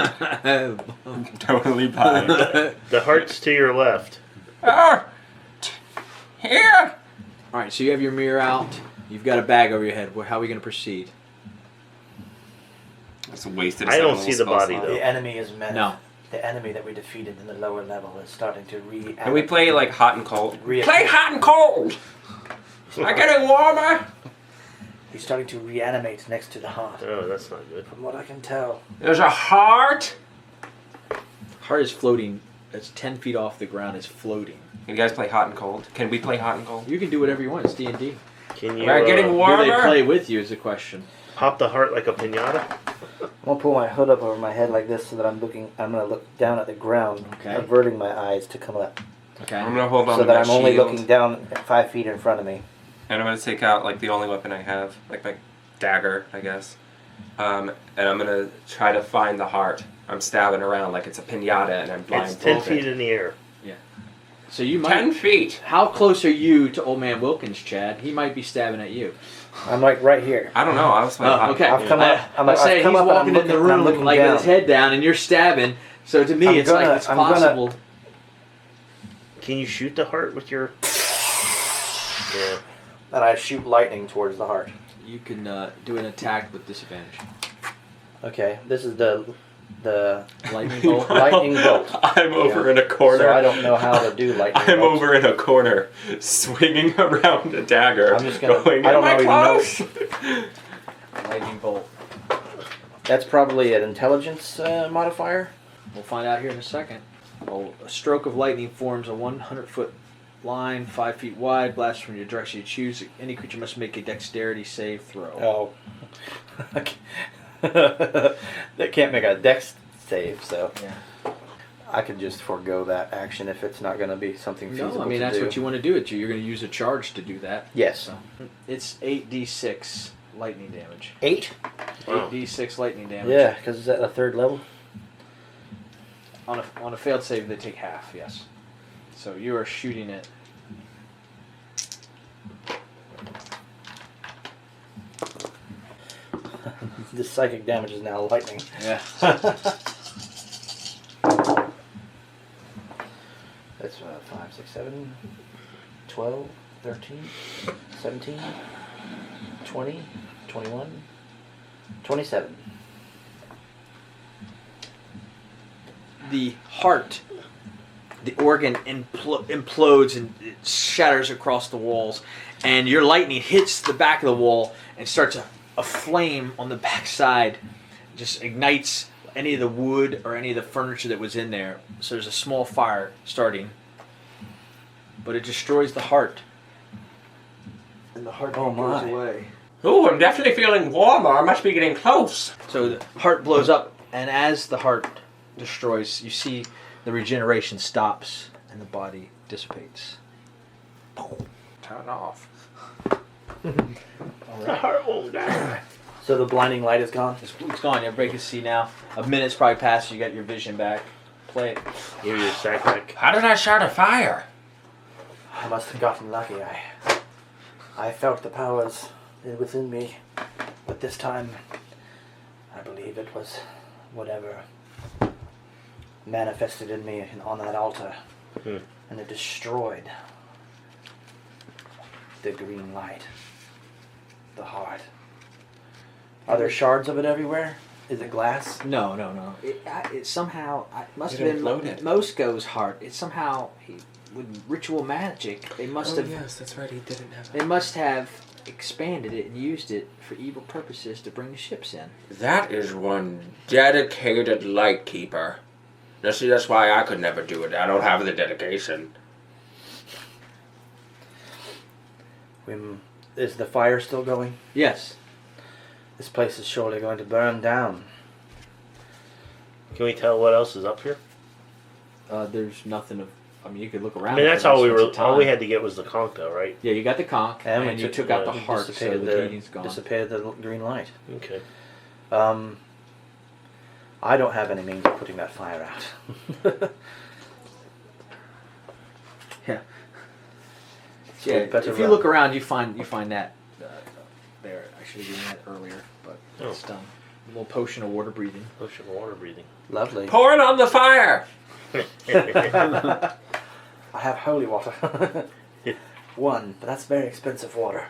totally fine. The heart's to your left. Here. All right, so you have your mirror out. You've got a bag over your head. Well, how are we going to proceed? It's a wasted. I don't spell see the slot. body, though. The enemy is meant. No. The enemy that we defeated in the lower level is starting to Can we play like hot and cold? Play hot and cold. Am I getting warmer? He's starting to reanimate next to the heart. Oh, that's not good. From what I can tell. There's a heart. Heart is floating. It's 10 feet off the ground. It's floating. Can you guys play hot and cold? Can we play hot and cold? You can do whatever you want. It's D&D. Can you? Am I getting Do they warmer? play with you is the question. Pop the heart like a pinata. I'm gonna pull my hood up over my head like this so that I'm gonna look down at the ground, Okay. averting my eyes to come up, Okay. I'm gonna hold on so to that my I'm only shield, looking down at 5 feet in front of me. and I'm gonna take out like the only weapon I have, like my dagger, I guess. And I'm gonna try to find the heart. I'm stabbing around like it's a pinata, and I'm It's 10 blindfolded. feet in the air. So you might. 10 feet. How close are you to Old Man Wilkins, Chad? He might be stabbing at you. I'm like right here. I don't know. I was like, Oh, okay. I've come up. I'm saying come he's up and I'm walking in looking- the and I'm room looking like down. with his head down, and you're stabbing. So to me, it's like it's I'm gonna- possible. Can you shoot the heart with your... Yeah. And I shoot lightning towards the heart. You can do an attack with disadvantage. Okay, this is the Lightning bolt. lightning bolt. I'm over Yeah. in a corner. So I don't know how to do lightning I'm bolts. over in a corner, swinging around a dagger. I'm just gonna- Going, I don't "Am even close?" Lightning bolt. That's probably an intelligence modifier. We'll find out here in a second. Well, a stroke of lightning forms a 100-foot line, 5 feet wide, blasts from your direction you choose. Any creature must make a dexterity save throw. Oh. They can't make a dex save, so Yeah. I could just forego that action if it's not going to be something feasible No, I mean to that's do. what you want to do. You're going to use a charge to do that. Yes. So it's 8d6 lightning damage. 8? Wow. 8d6 lightning damage. Yeah, because it's at a 3rd level. On a failed save, they take half. Yes. So you are shooting it. This psychic damage is now lightning. Yeah. That's 5, 6, 7, 12, 13, 17, 20, 21, 27. The heart, the organ implodes and it shatters across the walls, and your lightning hits the back of the wall and starts a flame on the back side, just ignites any of the wood or any of the furniture that was in there. So there's a small fire starting, but it destroys the heart, and the heart Oh, goes my. away. Ooh, I'm definitely feeling warmer. I must be getting close. So the heart blows up, and as the heart destroys, you see the regeneration stops and the body dissipates. Turn off. The heart won't die. So the blinding light is gone? It's gone. Everybody can see now. A minute's probably passed. You got your vision back. Play it. Give your sack back. How did I start a fire? I must have gotten lucky. I felt the powers within me, but this time I believe it was whatever manifested in me on that altar, and it destroyed the green light, the heart. Are there shards of it everywhere? Is it glass? No. It somehow must It have been imploded. Mosco's heart. It somehow with ritual magic. They must have. Yes, that's right. He didn't have. They must have expanded it and used it for evil purposes to bring the ships in. That is one dedicated lightkeeper. Now see, that's why I could never do it. I don't have the dedication. Is the fire still going? Yes. This place is surely going to burn down. Can we tell what else is up here? There's nothing of. I mean, you could look around. I mean, that's for all we rest of were. the All we time. had to get was the conch, though, right? Yeah, you got the conch, and, we you took out the we heart, so dissipated the heating's gone. dissipated the green light. Okay. I don't have any means of putting that fire out. Yeah. So Yeah. we better If you run. look around, you find that there. I should have given that earlier, but it's done. A little potion of water breathing. Potion of water breathing. Lovely. Pour it on the fire. I have holy water. One, but that's very expensive water.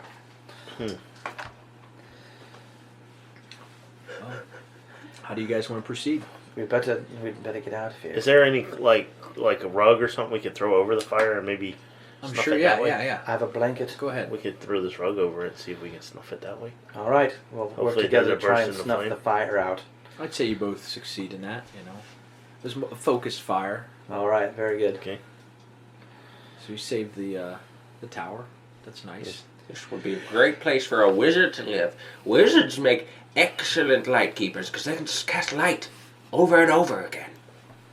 How do you guys want to proceed? We'd better get out of here. Is there any like a rug or something we could throw over the fire and maybe I'm snuff sure. it Yeah. that way? I have a blanket. Go ahead. We could throw this rug over it and see if we can snuff it that way. All right, we'll work Hopefully it together to doesn't try burst and into snuff flame. the fire out. I'd say you both succeed in that. There's a focused fire, All right, very good. Okay. so you save the tower. That's nice. This would be a great place for a wizard to live. Wizards make excellent light keepers because they can just cast light over and over again.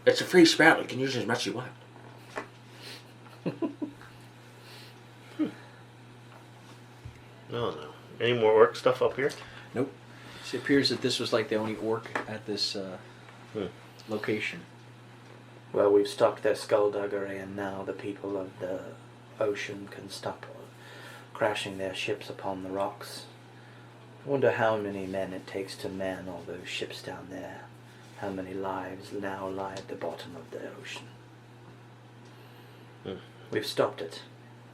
It's a free spell. You can use it as much as you want. No. Any more orc stuff up here? Nope. It appears that this was like the only orc at this location. Well, we've stopped their skullduggery, and now the people of the ocean can stop crashing their ships upon the rocks. I wonder how many men it takes to man all those ships down there. How many lives now lie at the bottom of the ocean. We've stopped it.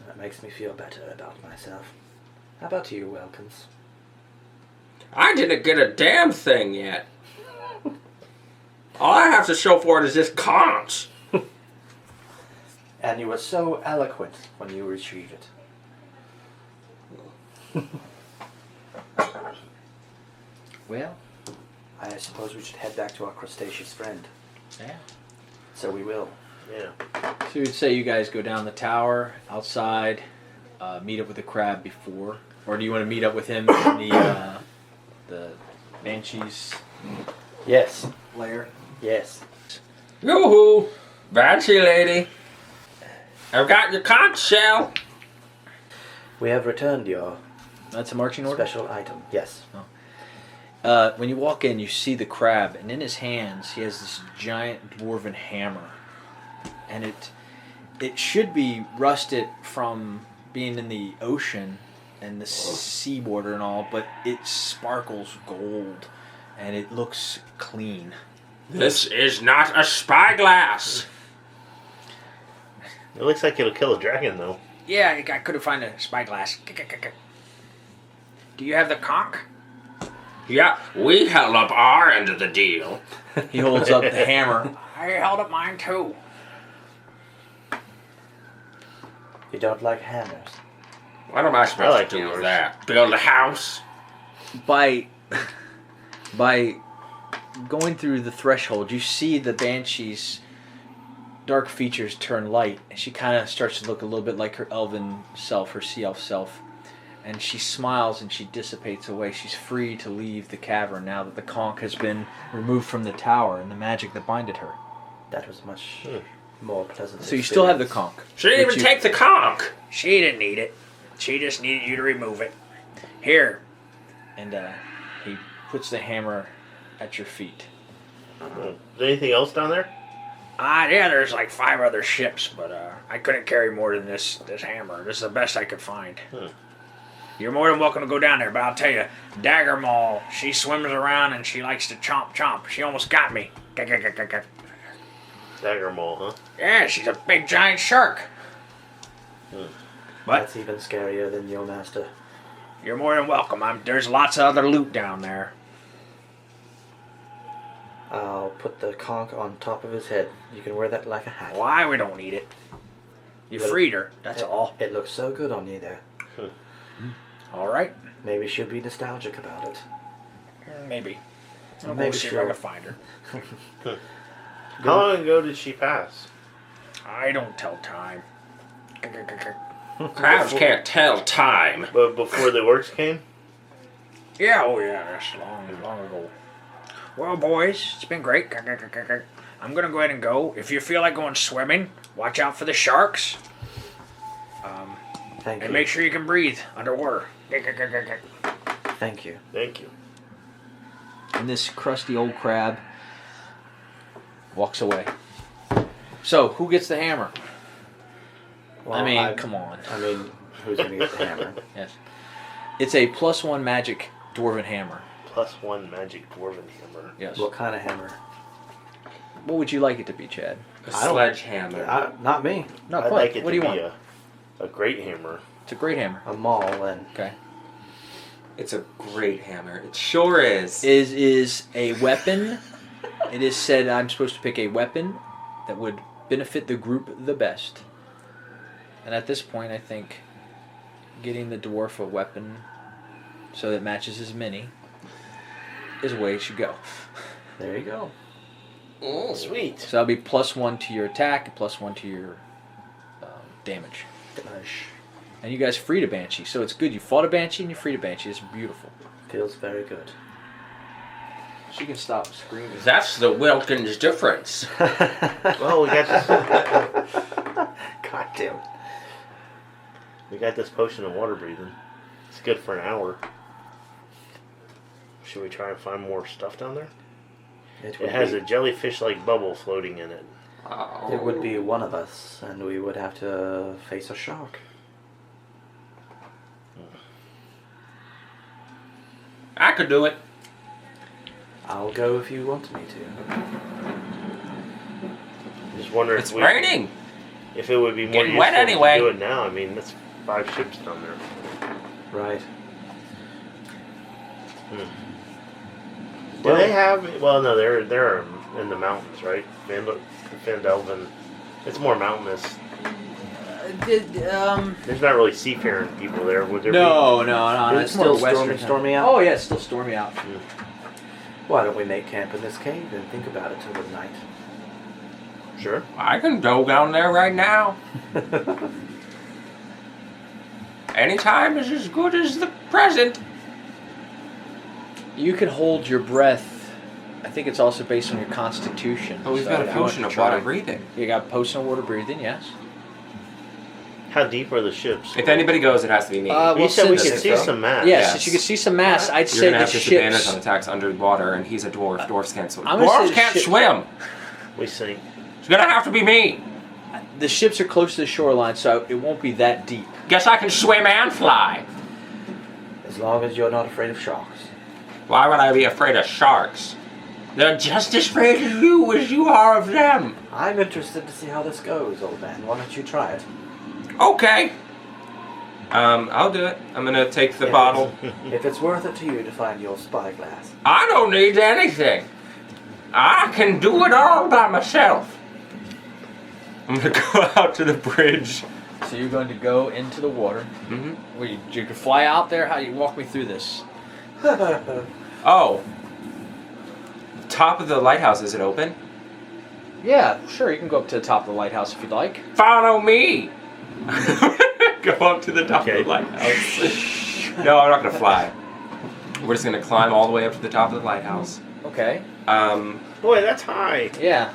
That makes me feel better about myself. How about you, Wilkins? I didn't get a damn thing yet. All I have to show for it is this conch. And you were so eloquent when you retrieved it. Well, I suppose we should head back to our crustaceous friend. Yeah. So we will. Yeah. So you'd say you guys go down the tower, outside, meet up with the crab before, or do you want to meet up with him in the Banshee's Yes. lair? Yes. Yoo-hoo! Banshee lady. I've got your conch shell. We have returned your That's a marching order? special item. Yes. When you walk in, you see the crab, and in his hands, he has this giant dwarven hammer. And it should be rusted from being in the ocean and the seawater and all, but it sparkles gold, and it looks clean. This is not a spyglass. It looks like it'll kill a dragon, though. Yeah, I couldn't find a spyglass. Do you have the conch? Yeah, we held up our end of the deal. He holds up the hammer. I held up mine too. You don't like hammers. What am I supposed I like to do with yours. that? Build a house? By going through the threshold, you see the Banshee's dark features turn light, and she kind of starts to look a little bit like her elven self, her sea elf self. And she smiles and she dissipates away. She's free to leave the cavern now that the conch has been removed from the tower and the magic that binded her. That was much more pleasant. So you still have the conch. She didn't even take the conch. She didn't need it. She just needed you to remove it. Here. And he puts the hammer at your feet. Is there anything else down there? Yeah, there's like 5 other ships, but I couldn't carry more than this hammer. This is the best I could find. You're more than welcome to go down there, but I'll tell you, Dagger Maul, she swims around and she likes to chomp. She almost got me. Dagger Maul, huh? Yeah, she's a big giant shark. What? That's even scarier than your master. You're more than welcome. There's lots of other loot down there. I'll put the conch on top of his head. You can wear that like a hat. Why? We don't need it. You freed her, that's all. It looks so good on you there. All right. Maybe she'll be nostalgic about it. Maybe. I'll Maybe go see if she'll- I can find her. How long ago did she pass? I don't tell time. Crabs can't tell time. But before the orcs came? Yeah, that's long ago. Well, boys, it's been great. I'm gonna go ahead and go. If you feel like going swimming, watch out for the sharks. Thank And you. make sure you can breathe underwater. Thank you. Thank you. And this crusty old crab walks away. So, who gets the hammer? Well, Come on. I mean, who's going to get the hammer? Yes. It's a +1 magic dwarven hammer. +1 magic dwarven hammer. Yes. What kind of hammer? What would you like it to be, Chad? A I don't- sledgehammer. Not me. No, I'd what? like it What to do you be want? a great hammer. It's a great hammer. A maul, and Okay. It's a great hammer. It sure is. Is a weapon. It is said I'm supposed to pick a weapon that would benefit the group the best. And at this point, I think getting the dwarf a weapon so that it matches his mini is the way it should go. there you go. Oh, Sweet. So that'll be +1 to your attack and +1 to your damage. Gosh. And you guys freed a banshee, so it's good. You fought a banshee and you freed a banshee. It's beautiful. Feels very good. She can stop screaming. That's the Wilkins difference. Well, we got this. God damn it. We got this potion of water breathing. It's good for an hour. Should we try and find more stuff down there? It has a jellyfish-like bubble floating in it. Oh. It would be one of us, and we would have to face a shark. I could do it. I'll go if you want me to. Just wonder It's raining. if it would be more Getting useful wet anyway. to do it now. I mean, that's 5 ships down there. Right. Do they have? Well, no, they're in the mountains, right? Vandelven. It's more mountainous. There's not really seafaring people there. Would there No. Is It's it more still western. stormy out? Oh yeah, it's still stormy out. Why don't we make camp in this cave and think about it till the night? be? Sure. I can go down there right now. Any time is as good as the present. You can hold your breath. I think it's also based on your constitution. But we've so got a I want potion to of try. water breathing. You got a potion of water breathing, yes. How deep are the ships? If anybody goes, it has to be me. Well, you said we since- could see some maps. Yeah, Yes. since you can see some mass, I'd You're say gonna the have disadvantage ships. on attacks underwater, and he's a dwarf. Dwarves can't swim. I'm gonna say Dwarves the can't ship- swim. We sink. It's gonna have to be me. The ships are close to the shoreline, so it won't be that deep. Guess I can swim and fly. As long as you're not afraid of sharks. Why would I be afraid of sharks? They're just as afraid of you as you are of them. I'm interested to see how this goes, old man. Why don't you try it? Okay. I'll do it. I'm gonna take the If bottle. If it's worth it to you to find your spyglass. I don't need anything. I can do it all by myself. I'm gonna go out to the bridge. So you're going to go into the water. Mm-hmm. Well, you can fly out there. How you walk me through this? Oh. Top of the lighthouse, is it open? Yeah, sure. You can go up to the top of the lighthouse if you'd like. Follow me. Go up to the top Okay. of the lighthouse. No, I'm not gonna fly. We're just gonna climb all the way up to the top of the lighthouse. Okay. Boy, that's high. Yeah.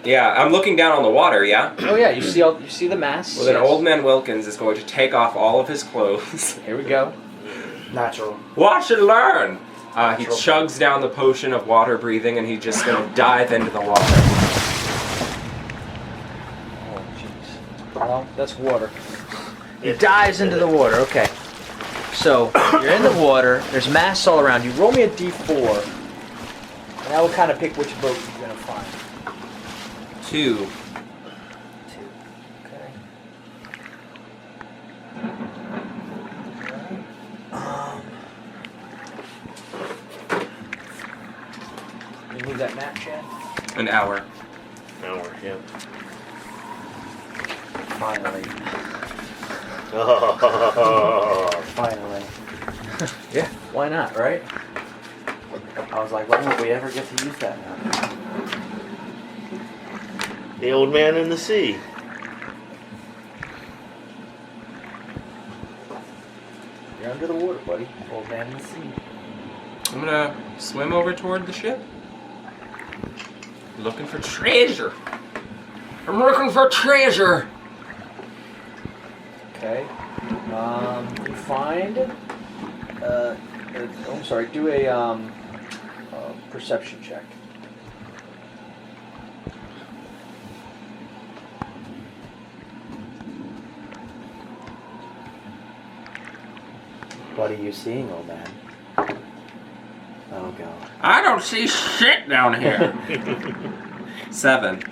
Yeah, I'm looking down on the water, yeah? Oh yeah. You see the mass. Well, then Yes. Old Man Wilkins is going to take off all of his clothes. Here we go. Natural. Watch and learn. He chugs down the potion of water breathing, and he's just gonna dive into the water. Oh jeez. Well, that's water. He dives into the water. Okay. So you're in the water. There's mass all around you. Roll me a d4, and I will kind of pick which boat you're gonna find. 2. Okay. You need that map, Chad? An hour. Hour, yeah. Finally. Oh, Finally. Yeah. Why not, right? I was like, when will we ever get to use that now? the old man in the sea. You're under the water, buddy. Old man in the sea. I'm gonna swim over toward the ship. Looking for Treasure. I'm looking for treasure. Okay. You find. I'm sorry. Do a perception check. What are you seeing, old man? Oh god. I don't see shit down here. 7.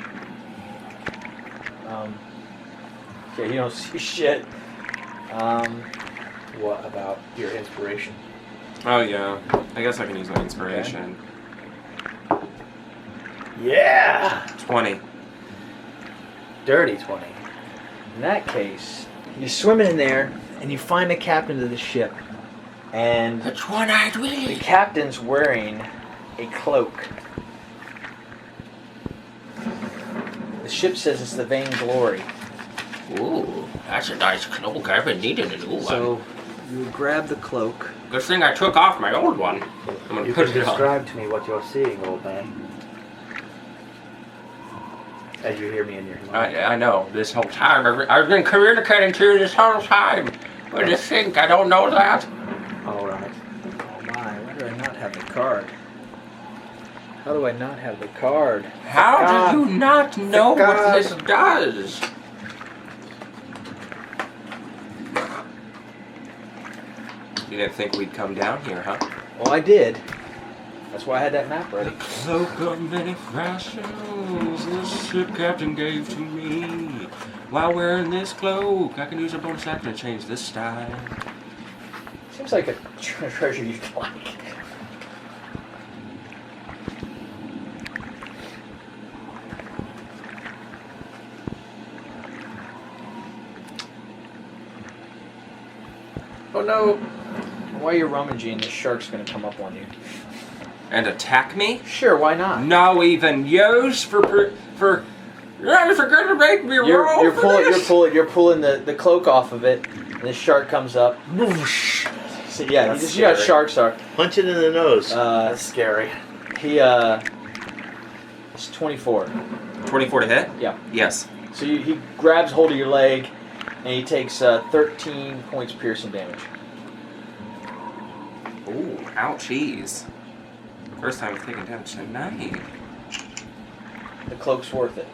Okay, you don't see shit. What about your inspiration? Oh yeah. I guess I can use my inspiration. Yeah. 20. Dirty 20. In that case, you're swimming in there, and you find the captain of the ship, and Which one I'd the really? captain's wearing a cloak. The ship says it's the Vainglory. Ooh, that's a nice cloak. I've been needing a new one. So you grab the cloak. Good thing I took off my old one. I'm gonna You put can it on. describe to me what you're seeing, old man. As you hear me in your mind. I know. This whole time, I've been communicating to you this whole time. What do you think? I don't know that. All right. Oh my, why do I not have the card? How do I not have the card? How do you not know what this does? You didn't think we'd come down here, huh? Well, I did. That's why I had that map ready. Cloak of many fashions, this ship captain gave to me. While wearing this cloak, I can use a bonus action to change this style. Seems like a treasure you'd like. Oh no! While you're rummaging, this shark's gonna come up on you. And attack me? Sure, why not? No even use for good to make me roll You're for pulling the cloak off of it, and the shark comes up. Whoosh. So yeah, That's you see how scary. sharks are. Punch it in the nose. That's scary. It's 24. 24 to hit? Yeah. Yes. So he grabs hold of your leg, and he takes 13 points piercing damage. Ooh, ouchies. First time I've taken damage tonight. The cloak's worth it.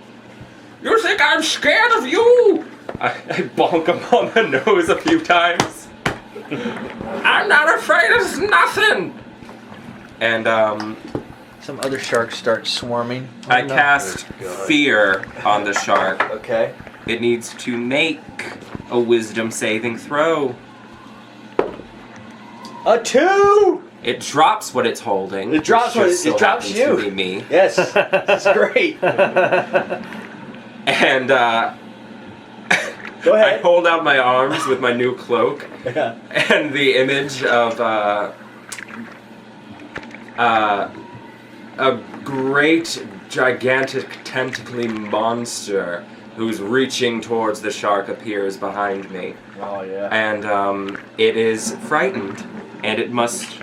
You think I'm scared of you? I bonk him on the nose a few times. I'm not afraid of nothing. And Some other sharks start swarming. I cast Oh, God. fear on the shark. Okay. It needs to make a wisdom saving throw. A 2! It drops what it's holding. It drops which what just it so drops happens you. To be me. Yes, that's great. And Go I ahead. hold out my arms with my new cloak, Yeah. and the image of a great, gigantic, tentacly monster who's reaching towards the shark appears behind me. Oh yeah. And it is frightened, and it must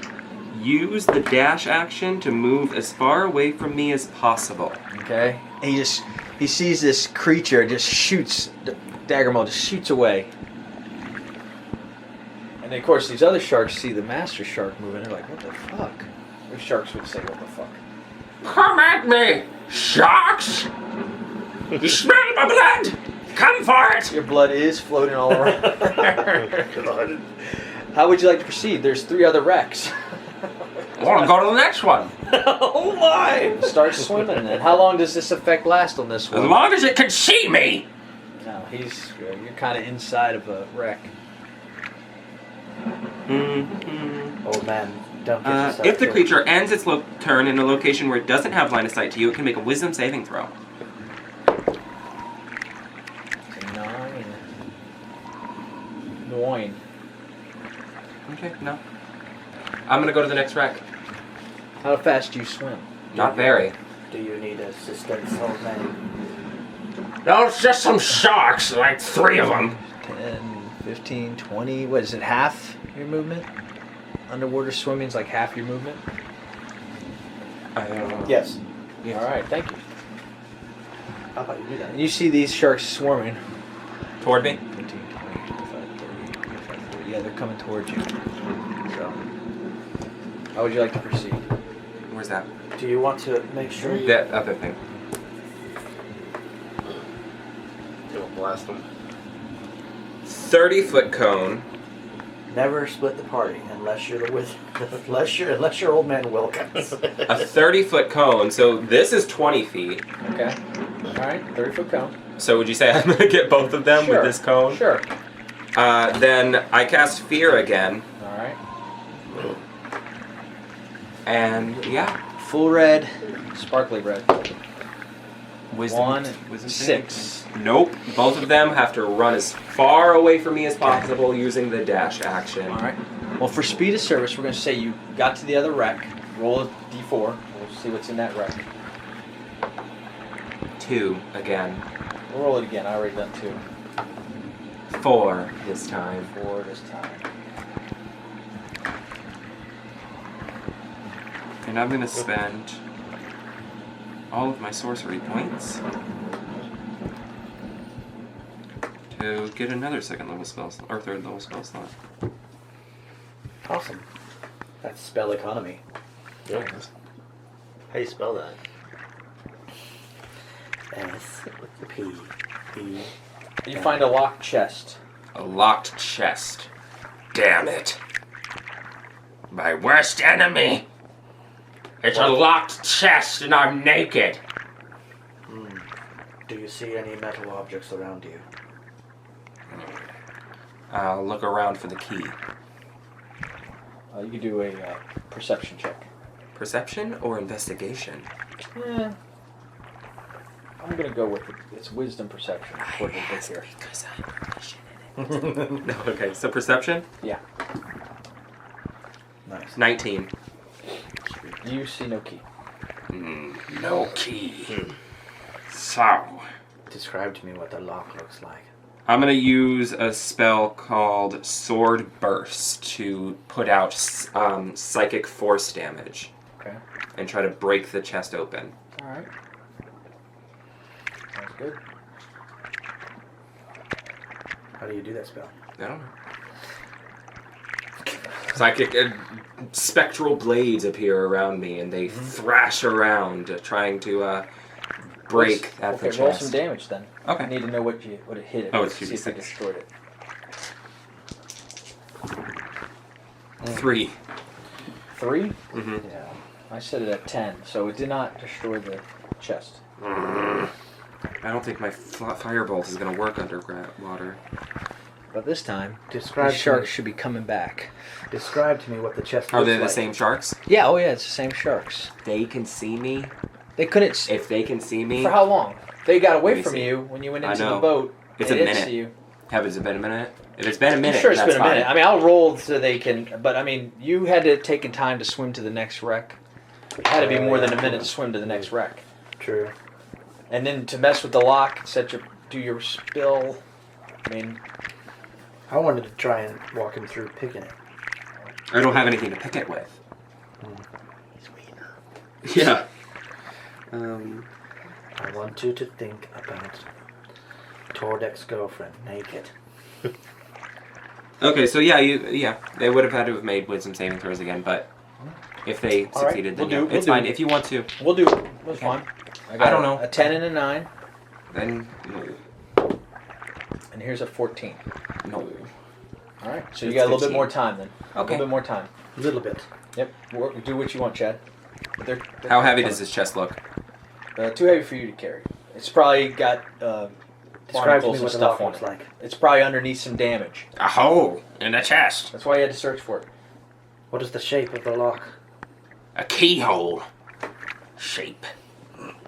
use the dash action to move as far away from me as possible. Okay. And he sees this creature, just shoots, Daggermaw just shoots away. And then, of course, these other sharks see the master shark moving. They're like, what the fuck? Those sharks would say, what the fuck? Come at me, sharks! You smell my blood? Come for it! Your blood is floating all around. God. How would you like to proceed? There's 3 other wrecks. I want to go to the next one. Oh my! Start swimming then. How long does this effect last on this As one? long as it can see me. No, you're kind of inside of a wreck. Mm-hmm. Old man, don't get yourself If the killed. creature ends its turn in a location where it doesn't have line of sight to you, it can make a wisdom saving throw. 9. Okay, no. I'm gonna go to the next wreck. How fast do you swim? Not very. Do you need assistance, old man? No, it's just some sharks, like 3 of them. 10, 15, 20. What is it, half your movement? Underwater swimming's like half your movement? Yes. Yes. All right, thank you. How about you do that? And you see these sharks swarming. Toward me? 15, 20, 25, 30, 25, 30. Yeah, they're coming towards you. So, how would you like to proceed? Where's that? Do you want to make sure you... That other thing. It'll blast them. 30-foot cone. Never split the party unless you're unless you're old man Wilkins. A 30-foot cone. So this is 20 feet. Okay. All right, 30-foot cone. So would you say I'm gonna get both of them Sure. with this cone? Sure. Then I cast fear again, All right. and yeah, Full red, sparkly red. wisdom. 1, wisdom saving. 6. Nope. Both of them have to run as far away from me as possible using the dash action. All right. Well, for speed of service, we're going to say you got to the other wreck. Roll a d4. We'll see what's in that wreck. 2 again. We'll roll it again. I already done 2. 4 this time. 4 this time. And I'm gonna spend all of my sorcery points to get another second level spell slot, or third level spell slot. Awesome. That's spell economy. Yep. How do you spell that? S-P-E. You find a locked chest. A locked chest. Damn it. My worst enemy. It's a locked chest and I'm naked. Do you see any metal objects around you? I'll look around for the key. You can do a perception check. Perception or investigation? I'm gonna go with it. It's wisdom perception. What we get here. Because I'm proficient in it. Okay, so perception? Yeah. Nice. 19. You see no key. No key. So, Describe to me what the lock looks like. I'm going to use a spell called Sword Burst to put out psychic force damage Okay. and try to break the chest open. All right. Sounds good. How do you do that spell? I don't know. Psychic spectral blades appear around me and they thrash around trying to break at the Okay, roll chest. some damage then. Okay. I need to know what it hit. Oh, it's See if it 2d6. destroyed it. 3. 3? Mm-hmm. Yeah. I set it at 10, so it did not destroy the chest. I don't think my firebolt is going to work underwater. But this time, Describe the sharks should be coming back. Describe to me what the chest Are looks they the like. same sharks? Yeah, oh yeah, it's the same sharks. They can see me. They couldn't. If they can see me, For how long? They got away Let me from see. you when you went I into the know. boat. It's They a didn't minute. see you. has it been a minute? If it's been a minute, I'm sure it's that's been a minute. fine. I mean, I'll roll so they can. But I mean, you had to take time to swim to the next wreck. It had to be more than a minute to swim to the next wreck, True. and then to mess with the lock, do your spill. I mean, I wanted to try and walk him through picking it. I don't have anything to pick it with. Yeah. I want you to think about Tordek's girlfriend naked. Okay, so they would have had to have made wisdom saving throws again, but if they succeeded, then we'll it's do fine. it. If you want to, we'll do it. That's fine. I don't know. A 10 and a 9, then and here's a 14. no. All right, so you It's got a little 15. bit more time then. A Okay. little bit more time. A little bit. Yep. Do what you want, Chad. But they're How heavy does this chest look? Too heavy for you to carry. It's probably got Describe to barnacles me and what the stuff lock on looks it. like. It's probably underneath some damage. A hole in the chest. That's why you had to search for it. What is the shape of the lock? A keyhole shape.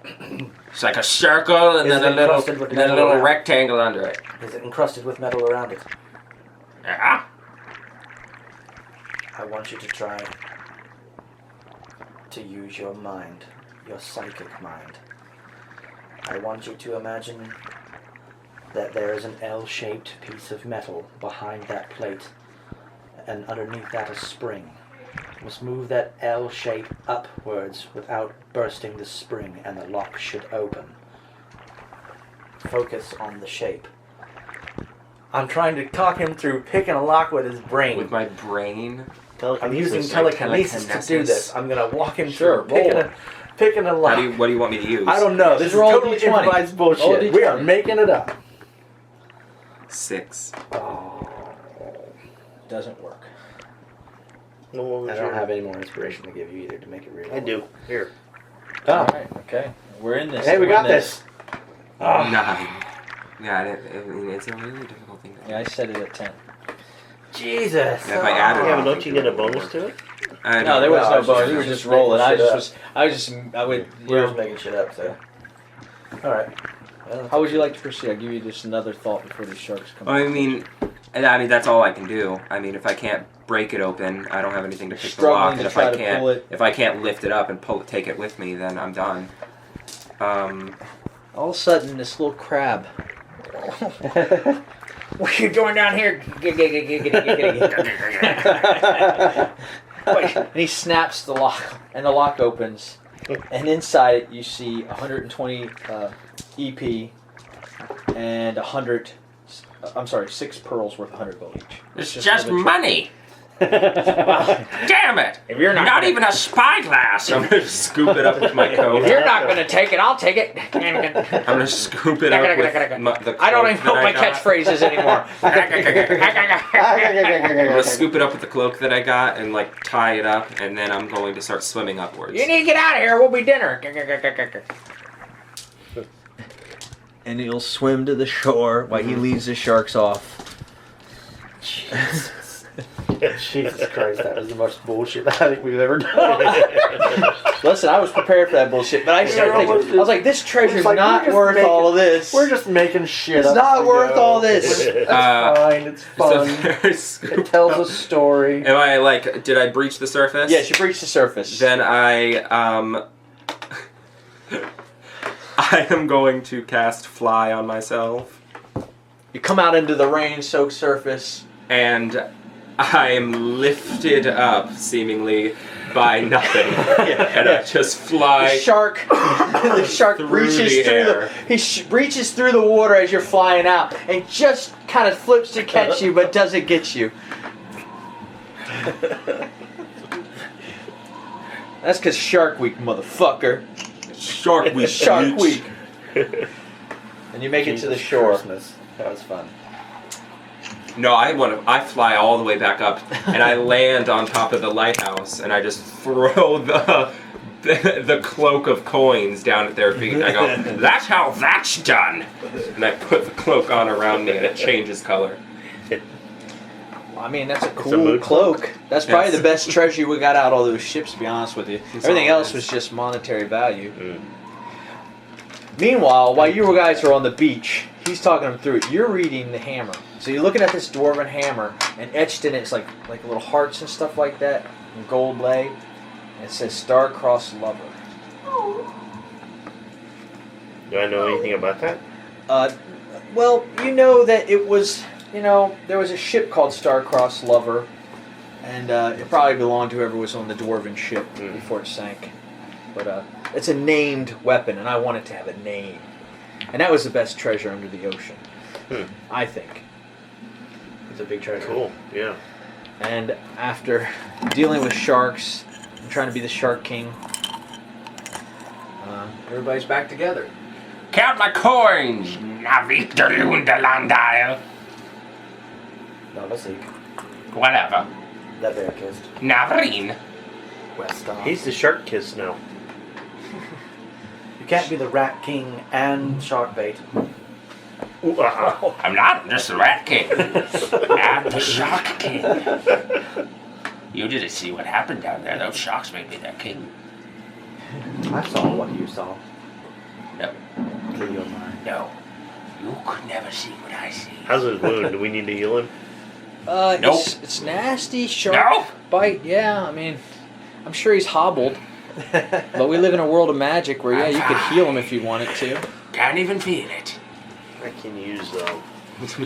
It's like a circle and Is then it a little, encrusted with metal around? rectangle under it. Is it encrusted with metal around it? Yeah. I want you to try to use your mind, your psychic mind. I want you to imagine that there is an L-shaped piece of metal behind that plate, and underneath that a spring. You must move that L shape upwards without bursting the spring, and the lock should open. Focus on the shape. I'm trying to talk him through picking a lock with his brain. With my brain? I'm using It's like telekinesis to do telekinesis. this. I'm gonna walk him Sure, through picking a lock. What do you want me to use? I don't know. This is Roll a totally D20. improvised Roll a bullshit. We are D20. making it up. 6. Doesn't work. No, what was I don't your- have any more inspiration to give you either to make it real. I do. Here. Oh. All right. Okay. We're in this. Hey, we We're got in this. Oh. 9. Yeah, I mean, it's a really difficult thing to do. Yeah, I set it at 10. Jesus. Yeah, if I added Yeah, it, but don't you get a bonus to it? No, there was No, I no was bonus. just- We were just just rolling. I making just shit was. I would. We're just making shit up, so. Alright. Well, How would you like to proceed? I'll give you just another thought before these sharks come. I mean, that's all I can do. I mean, if I can't break it open, I don't have anything to pick the Struggling lock. to And if try I to can't, pull it. if I can't lift it up and take it with me, then I'm done. All of a sudden, this little crab What are you doing down here? And he snaps the lock, and the lock opens. And inside it, you see 120 EP and 100. I'm sorry, 6 pearls worth 100 gold each. It's just money. Damn it! If you're not gonna- even a spyglass. I'm gonna scoop it up with my coat. If you're not going to take it, I'll take it. I'm gonna scoop it up with the I don't cloak even know that my got. catchphrases anymore. I'm gonna scoop it up with the cloak that I got and like tie it up, and then I'm going to start swimming upwards. You need to get out of here. We'll be dinner. And he'll swim to the shore while he leaves the sharks off. Jesus Christ, that was the most bullshit I think we've ever done. Listen, I was prepared for that bullshit, but I started thinking, I was like, this treasure's like, not we're just worth making- all of this. We're just making shit It's up. not as we worth go. all this. It's fine, it's fun. It tells a story. Am I like? Did I breach the surface? Yes, you breached the surface. Then I I am going to cast Fly on myself, You come out into the rain-soaked surface. and I am lifted up, seemingly, by nothing, and I just fly. The shark Through reaches the through air. reaches through the water as you're flying out, and just kind of flips to catch you, but doesn't get you. That's because Shark Week, motherfucker. Shark Week. Shark bitch. Week. And you make it to the shore. Christmas. That was fun. No, I fly all the way back up, and I land on top of the lighthouse, and I just throw the cloak of coins down at their feet. And I go, "That's how that's done." And I put the cloak on around me, and it changes color. Well, I mean, that's a a cool mood cloak. That's probably Yes. the best treasure we got out of all those ships, to be honest with you. Everything all else it was is. just monetary value. Mm. Meanwhile, while you guys are on the beach, he's talking them through it. You're reading the hammer. So you're looking at this dwarven hammer, and etched in it's like little hearts and stuff like that, and gold lay. And it says Star-Crossed Lover. Do I know anything about that? Well, you know that it was, there was a ship called Star-Crossed Lover, and it probably belonged to whoever was on the dwarven ship before it sank. But it's a named weapon, and I want it to have a name. And that was the best treasure under the ocean, I think. It's a big treasure. Cool. Yeah. And after dealing with sharks and trying to be the Shark King, everybody's back together. Count my coins, Navitalundalandile. Navasik. Whatever. Leverkist. Navarine. Westar. He's the shark kiss now. You can't be the Rat King and Shark Bait. Ooh, I'm not just the Rat King. I'm the Shark King. You didn't see what happened down there. Those sharks made me their king. I saw what you saw. No, Through your mind. no. You could never see what I see. How's his wound? Do we need to heal him? Nope. It's nasty, shark No. bite. Yeah, I mean, I'm sure he's hobbled. But we live in a world of magic where, yeah, you could heal him if you wanted to. Can't even feel it. I can use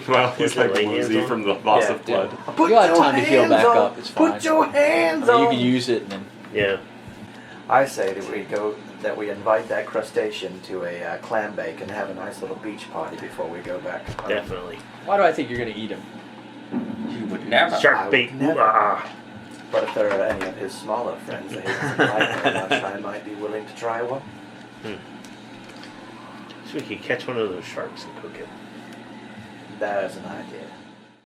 Well, he's like Lay hands woozy on? from the loss Yeah, of blood. You'll have time to heal back up. It's fine. Put your hands You on. can use it and then. yeah. I say that we invite that crustacean to a clam bake and have a nice little beach party before we go back. Definitely. Why do I think you're going to eat him? You would never. I Shark would bait. never. Ooh, But if there are any of his smaller friends that he doesn't like very much, I might be willing to try one. So we could catch one of those sharks and cook it. There's an idea.